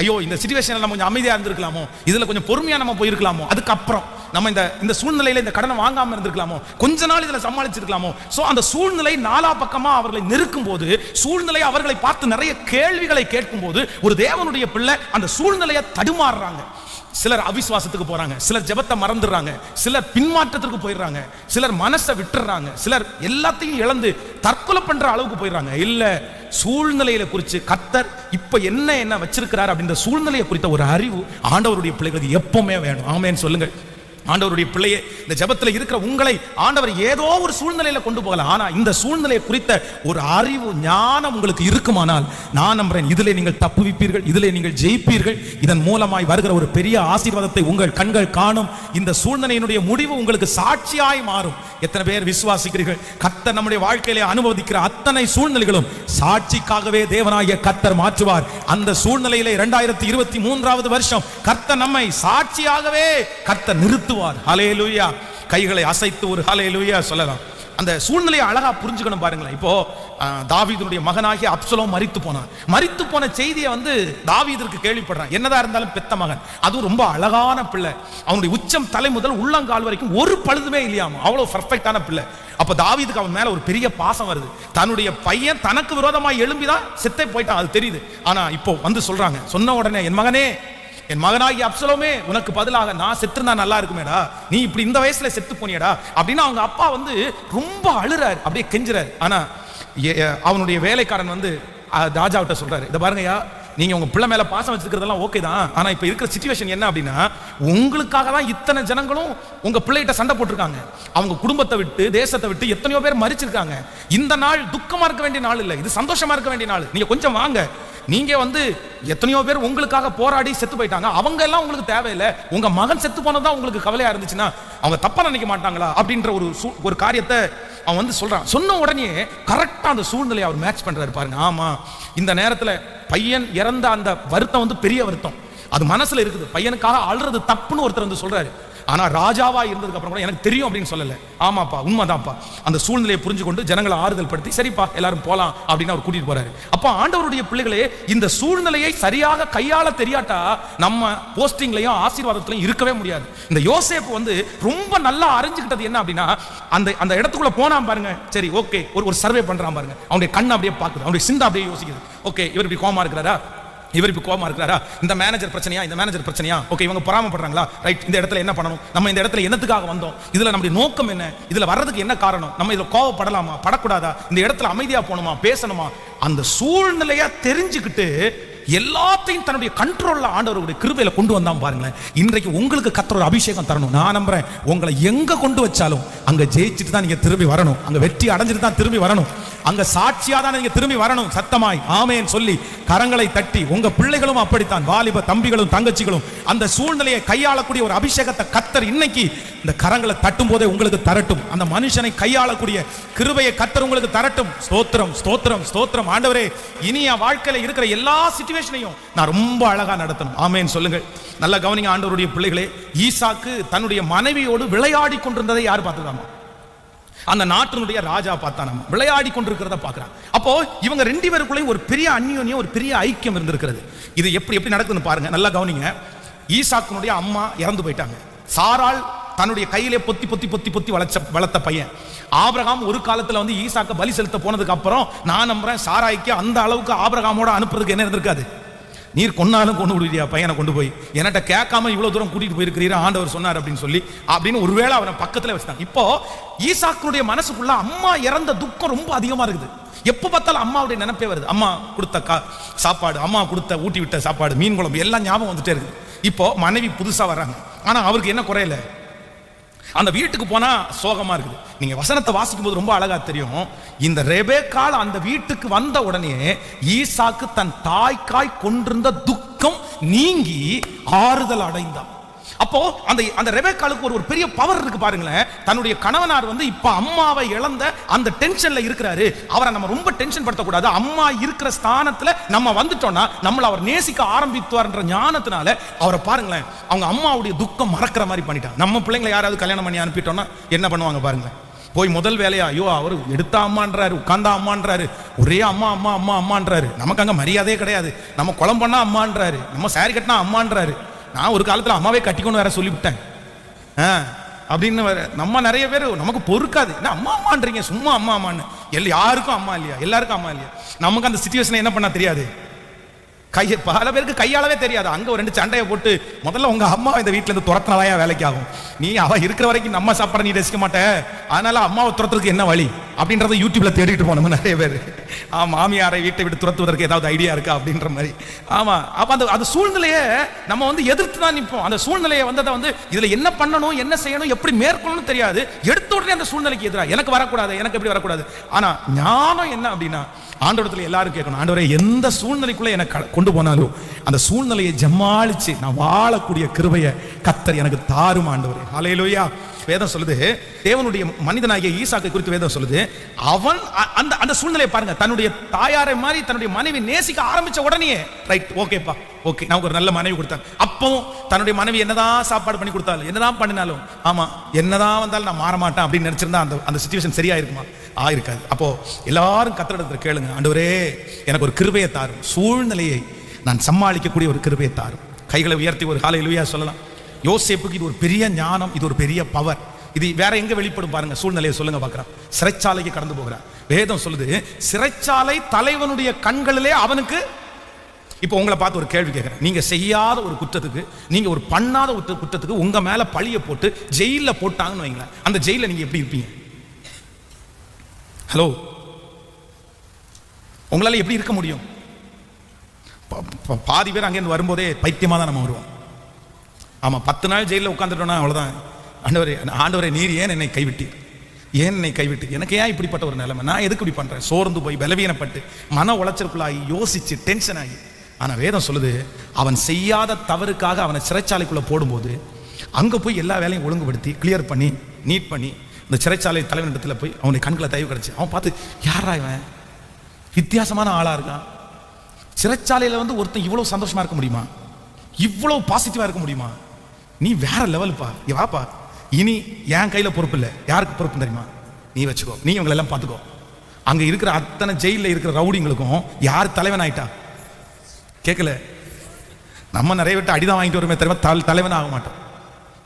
A: ஐயோ இந்த சிச்சுவேஷன்ல நம்ம கொஞ்சம் அமைதியா இருந்திருக்கலாமோ, இதுல கொஞ்சம் பொறுமையா நம்ம போயிருக்கலாமோ, அதுக்கப்புறம் நம்ம இந்த சூழ்நிலையில இந்த கடனை வாங்காம இருந்திருக்கலாமோ, கொஞ்ச நாள் இதுல சமாளிச்சிருக்கலாமோ. சோ அந்த சூழ்நிலை நாலா பக்கமா அவர்களை நெருக்கும் போது, சூழ்நிலை அவர்களை பார்த்து நிறைய கேள்விகளை கேட்கும் போது, ஒரு தேவனுடைய பிள்ளை அந்த சூழ்நிலையை தடுமாறுறாங்க. சிலர் அவிசுவாசத்துக்கு போறாங்க, சிலர் ஜெபத்தை மறந்துடுறாங்க, சிலர் பின்மாற்றத்திற்கு போயிடுறாங்க, சிலர் மனசை விட்டுறாங்க, சிலர் எல்லாத்தையும் இழந்து தற்கொலை பண்ற அளவுக்கு போயிடுறாங்க. இல்ல, சூழ்நிலையில குறித்து கர்த்தர் இப்ப என்ன வச்சிருக்கிறார் அப்படின்ற சூழ்நிலையை குறித்த ஒரு அறிவு ஆண்டவருடைய பிள்ளைகளுக்கு எப்பவுமே வேணும். ஆமென் சொல்லுங்கள். ஆண்டவருடைய பிள்ளையே, இந்த ஜெபத்தில் இருக்கிற உங்களை ஆண்டவர் ஏதோ ஒரு சூழ்நிலையில கொண்டு போகலாம். ஆனா இந்த சூழ்நிலையை குறித்த ஒரு அறிவு ஞானம் உங்களுக்கு இருக்குமானால் நான் நம்புறேன், இதிலே நீங்கள் தப்புவிப்பீர்கள், இதிலே நீங்கள் ஜெயிப்பீர்கள். இதன் மூலமாய் வருகிற ஒரு பெரிய ஆசீர்வாதத்தை உங்கள் கண்கள் காணும். இந்த சூழ்நிலையினுடைய முடிவு உங்களுக்கு சாட்சியாய் மாறும். எத்தனை பேர் விசுவாசிக்கிறீர்கள்? கர்த்தர் நம்முடைய வாழ்க்கையிலே அனுபவிக்கிற அத்தனை சூழ்நிலைகளும் சாட்சிக்காகவே தேவனாகிய கர்த்தர் மாற்றுவார். அந்த சூழ்நிலையிலே 2023 வருஷம் கர்த்தர் நம்மை சாட்சியாகவே கர்த்தர் நிறுத்துவார். ஹல்லேலூயா. கைகளை அசைத்து ஒரு ஹல்லேலூயா சொல்லலாம். அந்த சூழ்நிலையை அழகா புரிஞ்சுக்கணும் பாருங்களேன். இப்போ தாவீதுடைய மகனாகிய அப்சலோம் மரித்து போன செய்தியை தாவீதுக்கு கேள்விப்படுறான். என்னதான் இருந்தாலும் பெத்த மகன், அதுவும் ரொம்ப அழகான பிள்ளை, அவனுடைய உச்சம் தலை முதல் உள்ளங்கால் வரைக்கும் ஒரு பழுதுமே இல்லையாமா, அவ்வளவு பர்ஃபெக்டான பிள்ளை. அப்ப தாவீதுக்கு அவன் மேல ஒரு பெரிய பாசம் வருது. தன்னுடைய பையன் தனக்கு விரோதமாய் எழும்பிதான் செத்தே போயிட்டான், அது தெரியுது. ஆனா இப்போ சொல்றாங்க, சொன்ன உடனே என் மகனே, என் மகனாகி அப்சலோமே, உனக்கு பதிலாக நான் செத்துருந்தா நல்லா இருக்குமேடா, நீ இப்படி இந்த வயசுல செத்து போனியடா அப்படின்னு அவங்க அப்பா ரொம்ப அழுறாரு, அப்படியே கெஞ்சுறாரு. ஆனா அவனுடைய வேலைக்காரன் ராஜாவிட்ட சொல்றாரு, இதை பாருங்கய்யா, நீங்க உங்க பிள்ளை மேல பாசம் வச்சிருக்கிறதெல்லாம் ஓகே தான், ஆனா இப்ப இருக்கிற சிச்சுவேஷன் என்ன அப்படின்னா, உங்களுக்காக தான் இத்தனை ஜனங்களும் உங்க பிள்ளைகிட்ட சண்டை போட்டிருக்காங்க. அவங்க குடும்பத்தை விட்டு, தேசத்தை விட்டு எத்தனையோ பேர் மரிச்சிருக்காங்க. இந்த நாள் துக்கமா இருக்க வேண்டிய நாள் இல்ல, இது சந்தோஷமா இருக்க வேண்டிய நாள். நீங்க கொஞ்சம் வாங்க, நீங்க எத்தனையோ பேர் உங்களுக்காக போராடி செத்து போயிட்டாங்க, அவங்க எல்லாம் உங்களுக்கு தேவையில்லை, உங்க மகன் செத்து போனதான் உங்களுக்கு கவலையா இருந்துச்சுன்னா அவங்க தப்பா நினைக்க மாட்டாங்களா அப்படின்ற ஒரு காரியத்தை அவன் சொல்றான். சொன்ன உடனே கரெக்டா அந்த சூழ்நிலையை அவர் மேட்ச் பண்றாரு பாருங்க. ஆமா, இந்த நேரத்துல பையன் இறந்த அந்த வருத்தம் பெரிய வருத்தம், அது மனசுல இருக்குது. பையனுக்காக அழுறது தப்புன்னு ஒருத்தர் சொல்றாரு. ஆனா ராஜாவா இருந்ததுக்கு அப்புறம் கூட எனக்கு தெரியும் அப்படின்னு சொல்லல. ஆமாப்பா, உண்மைதான்ப்பா. அந்த சூழ்நிலையை புரிஞ்சு கொண்டு ஜனங்களை ஆறுதல் படுத்தி, சரிப்பா எல்லாரும் போலாம் அப்படின்னு அவர் கூட்டிட்டு போறாரு. அப்ப ஆண்டவருடைய பிள்ளைகளே, இந்த சூழ்நிலையை சரியாக கையாள தெரியாட்டா நம்ம போஸ்டிங்லயும் ஆசீர்வாதத்திலையும் இருக்கவே முடியாது. இந்த யோசேப்பு ரொம்ப நல்லா அறிஞ்சுக்கிட்டது என்ன அப்படின்னா, அந்த இடத்துக்குள்ள போனா பாருங்க, சரி ஓகே, ஒரு சர்வே பண்றான் பாருங்க, அவனுடைய கண்ணு அப்படியே பாக்குது, அவனுடைய சிந்தா அப்படியே யோசிக்குது. ஓகே, இவர் இப்படி கோமா இருக்கிறாரா, இவர் இப்ப கோபமா இருக்கிறாரா, இந்த மேனேஜர் பிரச்சனையா, ஓகே இவங்க பொறாமப்படுறாங்களா, ரைட், இந்த இடத்துல என்ன பண்ணணும், நம்ம இந்த இடத்துல என்னத்துக்காக வந்தோம், இதுல நம்முடைய நோக்கம் என்ன, இதுல வர்றதுக்கு என்ன காரணம், நம்ம இதுல கோவப்படலாமா படக்கூடாதா, இந்த இடத்துல அமைதியா போகணுமா பேசணுமா, அந்த சூழ்நிலையா தெரிஞ்சுக்கிட்டு எல்லாத்தையும் தன்னுடைய கண்ட்ரோல்ல ஆண்டவருடைய கிருபையில கொண்டு வந்தான் பாருங்களேன். இன்றைக்கு உங்களுக்கு கர்த்தர் ஒரு அபிஷேகம் தரணும். நான் நம்புறேன், உங்களை எங்க கொண்டு வச்சாலும் அங்க ஜெயிச்சுட்டு தான் நீங்க திரும்பி வரணும், அங்க வெற்றி அடைஞ்சிட்டு தான் திரும்பி வரணும், அங்க சாட்சியா தான் நீங்க திரும்பி வரணும். சத்தமாய் ஆமென் சொல்லி கரங்களை தட்டி, உங்க பிள்ளைகளும் அப்படித்தான், வாலிப தம்பிகளும் தங்கச்சிகளும் அந்த சூழ்நிலையை கையாளக்கூடிய ஒரு அபிஷேகத்தை கர்த்தர் இன்னைக்கு இந்த கரங்களை தட்டும் போதே உங்களுக்கு தரட்டும். அந்த மனுஷனை கையாளக்கூடிய கிருபையை கர்த்தர் உங்களுக்கு தரட்டும். ஸ்தோத்திரம் ஸ்தோத்திரம் ஸ்தோத்திரம். ஆண்டவரே, இனி என் வாழ்க்கையில இருக்கிற எல்லா சிச்சுவேஷனையும் நான் ரொம்ப அழகா நடத்தணும். ஆமென் சொல்லுங்கள். நல்ல கவனிங்க ஆண்டவருடைய பிள்ளைகளே. ஈசாக்கு தன்னுடைய மனைவியோடு விளையாடி கொண்டிருந்ததை யார் பார்த்துருக்காங்க? அந்த நாட்டினுடைய ராஜா பார்த்தா நம்ம விளையாடி கொண்டிருக்கிறத பார்க்கிறான். அப்போ இவங்க ரெண்டு பேருக்குள்ளேயும் ஒரு பெரிய அந்யோன்யம், ஒரு பெரிய ஐக்கியம் இருந்திருக்கிறது. இது எப்படி நடக்குதுன்னு பாருங்க, நல்லா கவனிங்க. ஈசாக்கினுடைய அம்மா இறந்து போயிட்டாங்க. சாராள் தன்னுடைய கையிலே பொத்தி பொத்தி பொத்தி பொத்தி வளர்த்த பையன். ஆபிரகாம் ஒரு காலத்துல ஈசாக்க பலி செலுத்த போனதுக்கு அப்புறம் நான் நம்புறேன், சாராய்க்கு அந்த அளவுக்கு ஆபிரகாமோட அனுப்புறதுக்கு என்ன இருந்திருக்காது. நீர் கொன்னாலும் கொண்டு விடுவியா பையனை கொண்டு போய், என்கிட்ட கேட்காம இவ்வளவு தூரம் கூட்டிட்டு போயிருக்கிறீரா, ஆண்டவர் சொன்னார் அப்படின்னு ஒருவேளை அவனை பக்கத்துல வச்சுட்டாங்க. இப்போ ஈசாக்குடைய மனசுக்குள்ள அம்மா இறந்த துக்கம் ரொம்ப அதிகமா இருக்குது. எப்ப பார்த்தாலும் அம்மாவுடைய நினைப்பே வருது. அம்மா கொடுத்த சாப்பாடு, அம்மா கொடுத்த ஊட்டி விட்ட சாப்பாடு, மீன் குழம்பு எல்லாம் ஞாபகம் வந்துட்டே இருக்குது. இப்போ மனைவி புதுசா வர்றாங்க, ஆனா அவருக்கு என்ன குறையல, அந்த வீட்டுக்கு போனா சோகமா இருக்குது. நீங்க வசனத்தை வாசிக்கும் போது ரொம்ப அழகா தெரியும். இந்த ரெபெக்காள் அந்த வீட்டுக்கு வந்த உடனே ஈசாக்கு தன் தாய்க்காய் கொண்டிருந்த துக்கம் நீங்கி ஆறுதல் அடைந்தான். அப்போ அந்த ரெபெக்காளுக்கு ஒரு பெரிய பவர் இருக்கு பாருங்களேன். தன்னுடைய கணவனார் இப்ப அம்மாவை இழந்த அந்த டென்ஷன்ல இருக்கிறாரு. அவரை நம்ம ரொம்ப டென்ஷன் படுத்தக்கூடாது. அம்மா இருக்கிற ஸ்தானத்துல நம்ம வந்துட்டோம்னா நம்மள அவர் நேசிக்க ஆரம்பித்துவார்ன்ற ஞானத்தினால அவரை பாருங்களேன், அவங்க அம்மாவுடைய துக்கம் மறக்கிற மாதிரி பண்ணிட்டாங்க. நம்ம பிள்ளைங்களை யாராவது கல்யாணம் பண்ணி அனுப்பிட்டோம்னா என்ன பண்ணுவாங்க பாருங்களேன். போய் முதல் வேலையா, ஐயோ அவர் எடுத்தா அம்மான்றாரு, உட்கார்ந்தா அம்மான்றாரு, ஒரே அம்மா அம்மா அம்மா அம்மான்றாரு. நமக்கு அங்க மரியாதையே கிடையாது. நம்ம குளம் பண்ணா அம்மான்றாரு, நம்ம சாரி கட்டினா அம்மான்றாரு. நான் ஒரு காலத்துல அம்மாவே கட்டிக்கொண்டு வேற சொல்லிவிட்டேன் அப்படின்னு. நம்ம நிறைய பேர் நமக்கு பொறுக்காது, என்ன அம்மா அம்மான்றீங்க, சும்மா அம்மா அம்மான்னு. யாருக்கும் அம்மா இல்லையா, எல்லாருக்கும் அம்மா இல்லையா. நமக்கு அந்த சிச்சுவேஷனை என்ன பண்ணா தெரியாது. பல பேருக்கு கையாளவே தெரியாது. அங்க ஒரு 2 சண்டையை போட்டு முதல்ல உங்க அம்மா இந்த வீட்டுல இருந்து துரத்தினாலயா வேலைக்கு ஆகும். நீ அவ இருக்கிற வரைக்கும் நம்ம சாப்பாடை நீ ரசிக்க மாட்ட, அதனால அம்மாவை துரத்துறதுக்கு என்ன வழி அப்படின்றத யூடியூப்ல தேடிட்டு போனோம் நிறைய பேர். மாமியாரை வீட்டை விட்டு துரத்துவதற்கு ஏதாவது ஐடியா இருக்கா அப்படின்ற மாதிரி. ஆமா, அப்ப அந்த சூழ்நிலையை நம்ம வந்து எதிர்த்து தான் நிற்போம். அந்த சூழ்நிலையை வந்து இதுல என்ன பண்ணணும், என்ன செய்யணும், எப்படி மேற்கொள்ளணும் தெரியாது. எடுத்த உடனே அந்த சூழ்நிலைக்கு எதிராக எனக்கு வரக்கூடாது, எனக்கு எப்படி வரக்கூடாது. ஆனா ஞானம் என்ன அப்படின்னா, ஆண்டவரத்துல எல்லாரும் கேட்கணும், ஆண்டவரே எந்த சூழ்நிலைக்குள்ள எனக்கு கொண்டு போனாலும் அந்த சூழ்நிலையை ஜமாளிச்சு நான் வாழக்கூடிய கிருபையை கர்த்தர் எனக்கு தாரும் ஆண்டவரே. ஹல்லேலூயா. வேதம் சொல்லுது, தேவனுடைய மனிதனாகிய ஈசாக்கை குறித்து வேதம் சொல்லுது, அவன் அந்த சூழ்நிலையை பாருங்க, தன்னுடைய தாயாரை மாதிரி தன்னுடைய மனைவி நேசிக்க ஆரம்பிச்ச உடனே ரைட் ஓகேப்பா ஓகே நமக்கு ஒரு நல்ல மனைவி கொடுத்தாங்க. அப்பவும் தன்னுடைய மனைவி என்னதான் சாப்பாடு பண்ணி கொடுத்தாலும் என்னதான் பண்ணினாலும் ஆமா என்னதான் வந்தாலும் நான் மாற மாட்டேன் அப்படின்னு நினைச்சிருந்தா அந்த சிச்சுவேஷன் சரியா இருக்குமா? ஆயிருக்காது. அப்போ எல்லாரும் கர்த்தரிடத்துல கேளுங்க, ஆண்டவரே எனக்கு ஒரு கிருபையை தாரும், சூழ்நிலையை நான் சமாளிக்கக்கூடிய ஒரு கிருபையை தாரும். கைகளை உயர்த்தி ஒரு ஹல்லேலூயா சொல்லலாம். யோசேப்புக்கு இது ஒரு பெரிய ஞானம், இது ஒரு பெரிய பவர். இது வேற எங்க வெளிப்படும் பாருங்க. சூழ்நிலையை சொல்லுங்க பார்க்கலாம். சிறைச்சாலைக்கு கடந்து போகிறார். வேதம் சொல்லுது, சிறைச்சாலை தலைவனுடைய கண்களிலே அவனுக்கு. இப்போ உங்களை பார்த்து ஒரு கேள்வி கேட்கிறேன். நீங்க செய்யாத ஒரு குற்றத்துக்கு, நீங்க ஒரு பண்ணாத ஒரு குற்றத்துக்கு உங்க மேல பழிய போட்டு ஜெயில போட்டாங்கன்னு வைங்களேன், அந்த ஜெயில நீங்க எப்படி இருப்பீங்க? ஹலோ, உங்களால எப்படி இருக்க முடியும்? பாதி பேர் அங்கேருந்து வரும்போதே பைத்தியமா தான் நம்ம வருவோம். ஆமா, 10 நாள் ஜெயிலில் உட்காந்துட்டோம்னா அவ்வளவுதான். ஆண்டவரே நீர் ஏன் என்னை கைவிட்டீர், ஏன் என்னை கைவிட்டு, எனக்கு ஏன் இப்படிப்பட்ட ஒரு நிலைமை, நான் எதுக்கு இப்படி பண்றேன், சோர்ந்து போய் பலவீனப்பட்டு மன உளைச்சலுக்குள்ளாகி யோசிச்சு டென்ஷன் ஆகி. ஆனா வேதம் சொல்லுது, அவன் செய்யாத தவறுக்காக அவனை சிறைச்சாலைக்குள்ள போடும்போது அங்க போய் எல்லா வேலையும் ஒழுங்குபடுத்தி கிளியர் பண்ணி நீட் பண்ணி இந்த சிறைச்சாலை தலைவனிடத்துல போய் அவனுடைய கண்களை தயவு கிடைச்சு அவன் பார்த்து, யாரா இவன் வித்தியாசமான ஆளா இருக்கான், சிறைச்சாலையில வந்து ஒருத்தன் இவ்வளவு சந்தோஷமா இருக்க முடியுமா, இவ்வளவு பாசிட்டிவா இருக்க முடியுமா, நீ வேற லெவல்ப்பா, வாப்பா, இனி என் கையில பொறுப்பு இல்லை, யாருக்கு பொறுப்பு தெரியுமா, நீ வச்சுக்கோ, நீ இவங்களை எல்லாம் பார்த்துக்கோ. அங்க இருக்கிற அத்தனை ஜெயில இருக்கிற ரவுடிங்களுக்கும் யார் தலைவன் ஆயிட்டா கேட்கல. நம்ம நிறைய விட்டு அடிதான் வாங்கிட்டு வருமே தெரியுமா, தலைவன் ஆக மாட்டோம்.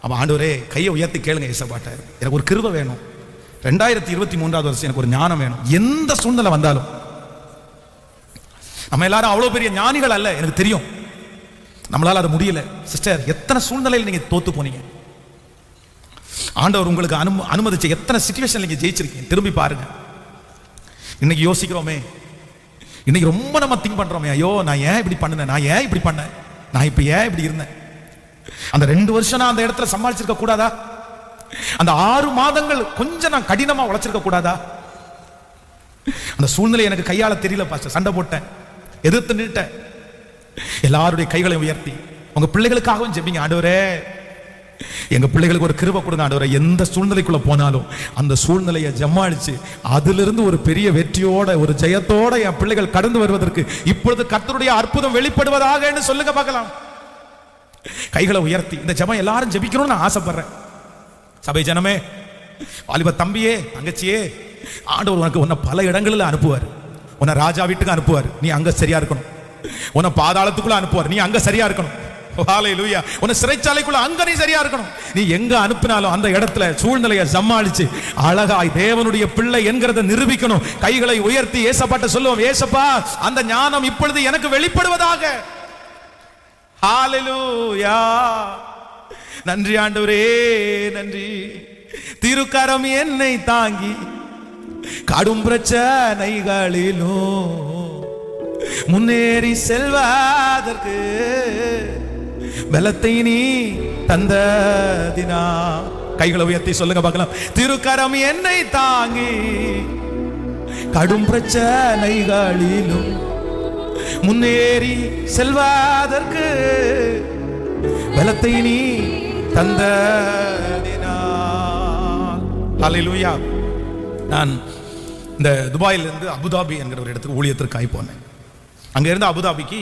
A: அப்ப ஆண்டவரே கையை உயர்த்தி கேளுங்க ஏசப்பாட்ட, எனக்கு ஒரு கிருபை வேணும், 2023 வருஷம் எனக்கு ஒரு ஞானம் வேணும். எந்த சூழ்நிலை வந்தாலும், நம்ம எல்லாரும் அவ்வளவு பெரிய ஞானிகள் அல்ல, எனக்கு தெரியும், நம்மளால அது முடியல. சிஸ்டர், எத்தனை சூழ்நிலையில் நீங்க தோத்து போனீங்க, ஆண்டவர் உங்களுக்கு அனுமதிச்ச எத்தனை சிச்சுவேஷன் நீங்க ஜெயிச்சிருக்கீங்க, திரும்பி பாருங்க. இன்னைக்கு யோசிக்கிறோமே, இன்னைக்கு ரொம்ப நம்ம திங்க் பண்றோமே, ஐயோ நான் ஏன் இப்படி பண்ணேன், நான் ஏன் இப்படி பண்ணேன், நான் இப்ப ஏன் இப்படி இருந்தேன், அந்த 2 வருஷம் நான் அந்த இடத்துல சமாளிச்சிருக்க கூடாதா, அந்த 6 மாதங்கள் கொஞ்சம் நான் கடினமா உழைச்சிருக்க கூடாதா, அந்த சூழ்நிலை எனக்கு கையாள தெரியல பாஸ்டர், சண்டை போட்டேன், எதிர்த்து நின்னுட்டேன். எல்லாருடைய கைகளை உயர்த்தி உங்க பிள்ளைகளுக்காகவும் ஜெபிங்க, ஆண்டவரே எங்க பிள்ளைகளுக்கு ஒரு கிருபை கொடுங்க ஆண்டவரே, எந்த சூழ்நிலைக்குள்ள போனாலும் அந்த சூழ்நிலையை ஜமாளிச்சு அதிலிருந்து ஒரு பெரிய வெற்றியோட ஒரு ஜெயத்தோட என் பிள்ளைகள் கடந்து வருவதற்கு இப்பொழுது கர்த்தருடைய அற்புதம் வெளிப்படுவதாக என்று சொல்லுங்க பார்க்கலாம். கைகளை உயர்த்தி இந்த ஜெபம் எல்லாரும் ஜெபிக்கணும்னு நான் ஆசைப்படுறேன். சபை ஜனமே, வாலிப தம்பியே தங்கச்சியே, ஆண்டவர் உனக்கு உன்னை பல இடங்களில் அனுப்புவார். உன்னை ராஜா வீட்டுக்கு அனுப்புவார், நீ அங்க சரியா இருக்கணும். உன்னை பாதாளத்துக்குள்ள அனுப்புவார், நீ அங்க சரியா இருக்கணும். ஹல்லேலூயா. உன்னை சிறைச்சாலைக்குள்ள அங்க நீ சரியா இருக்கணும். நீ எங்க அனுப்பினாலும் அந்த இடத்துல சூழ்நிலையை சமாளிச்சு அழகாய் தேவனுடைய பிள்ளை என்கிறத நிரூபிக்கணும். கைகளை உயர்த்தி ஏசப்பாட்ட சொல்லுவோம், ஏசப்பா அந்த ஞானம் இப்பொழுது எனக்கு வெளிப்படுவதாக. ஹல்லேலூயா. நன்றி ஆண்டவரே, நன்றி. திருக்கரம் என்னை தாங்கி கடும் பிரச்சனைகளிலும் முன்னேறி செல்வதற்கு பலத்தை நீ தந்ததினா. கைகளை உயர்த்தி சொல்லுங்க பார்க்கலாம். திருக்கரம் என்னை தாங்கி கடும் பிரச்சனைகளிலும் முன்னேறி செல்வதற்கு பலத்தை நீ தந்ததினா. ஹல்லேலூயா. நான் இந்த துபாயிலிருந்து அபுதாபி என்கிற ஒரு இடத்துக்கு ஊழியத்திற்காக போனேன். அங்க இருந்து அபுதாபிக்கு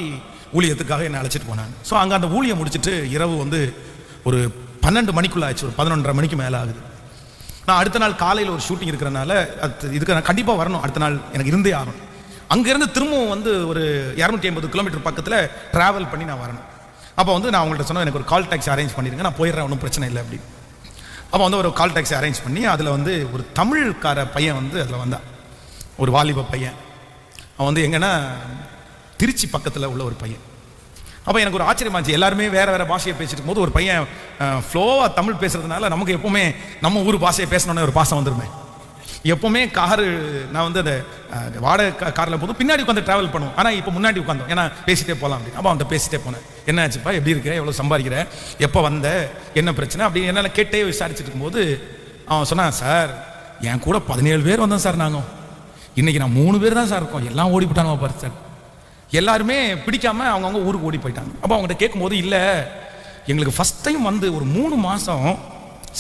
A: ஊழியத்துக்காக என்னை அழைச்சிட்டு போனாங்க. ஸோ அங்கே அந்த ஊழியம் முடிச்சுட்டு இரவு வந்து ஒரு 12 மணிக்குள்ள ஆச்சு, ஒரு 11:30 மணிக்கு மேலே ஆகுது. நான் அடுத்த நாள் காலையில் ஒரு ஷூட்டிங் இருக்கிறனால இதுக்கு நான் கண்டிப்பாக வரணும், அடுத்த நாள் எனக்கு இருந்தே ஆகணும். அங்கேருந்து திரும்பவும் வந்து ஒரு 250 கிலோமீட்டர் பக்கத்தில் ட்ராவல் பண்ணி நான் வரணும். அப்போ வந்து நான் அவங்கள்ட்ட சொன்னேன், எனக்கு ஒரு கால் டாக்ஸி அரேஞ்ச் பண்ணிடுங்க, நான் போயிடுறேன், ஒன்றும் பிரச்சனை இல்லை அப்படின்னு. அப்போ வந்து ஒரு கால் டாக்ஸி அரேஞ்ச் பண்ணி அதில் வந்து ஒரு தமிழ்கார பையன் வந்து அதில் வந்தான், ஒரு வாலிப பையன். அவன் வந்து எங்கன்னா திருச்சி பக்கத்தில் உள்ள ஒரு பையன். அப்போ எனக்கு ஒரு ஆச்சரியமாச்சு. எல்லாருமே வேற வேற பாஷையை பேசிட்டு போது ஒரு பையன் ஃப்ளோவாக தமிழ் பேசுறதுனால நமக்கு எப்பவுமே நம்ம ஊர் பாஷையை பேசணும்னு ஒரு பாசம் வந்துருமே. எப்பவுமே காரு நான் வந்து அந்த வாடகை காரில் போதும் பின்னாடி உட்காந்து ட்ராவல் பண்ணுவோம். ஆனால் இப்போ முன்னாடி உட்காந்தோம், ஏன்னா பேசிட்டே போகலாம் அப்படின்னு. அப்போ அவன்கிட்ட பேசிட்டே போனேன், என்ன ஆச்சுப்பா, எப்படி இருக்கிற, எவ்வளோ சம்பாதிக்கிற, எப்போ வந்த, என்ன பிரச்சனை அப்படின்னு என்னால் கேட்டே விசாரிச்சுட்டு இருக்கும்போது அவன் சொன்னான், சார் என் கூட 17 பேர் வந்தோம் சார், நாங்கள் இன்னைக்கு நான் 3 பேர் தான் சார் இருக்கோம், எல்லாம் ஓடி போட்டாங்க பாரு சார், எல்லாருமே பிடிக்காம அவங்கவுங்க ஊருக்கு ஓடி போயிட்டாங்க. அப்போ அவங்ககிட்ட கேட்கும்போது, இல்லை எங்களுக்கு ஃபஸ்ட் டைம் வந்து ஒரு 3 மாதம்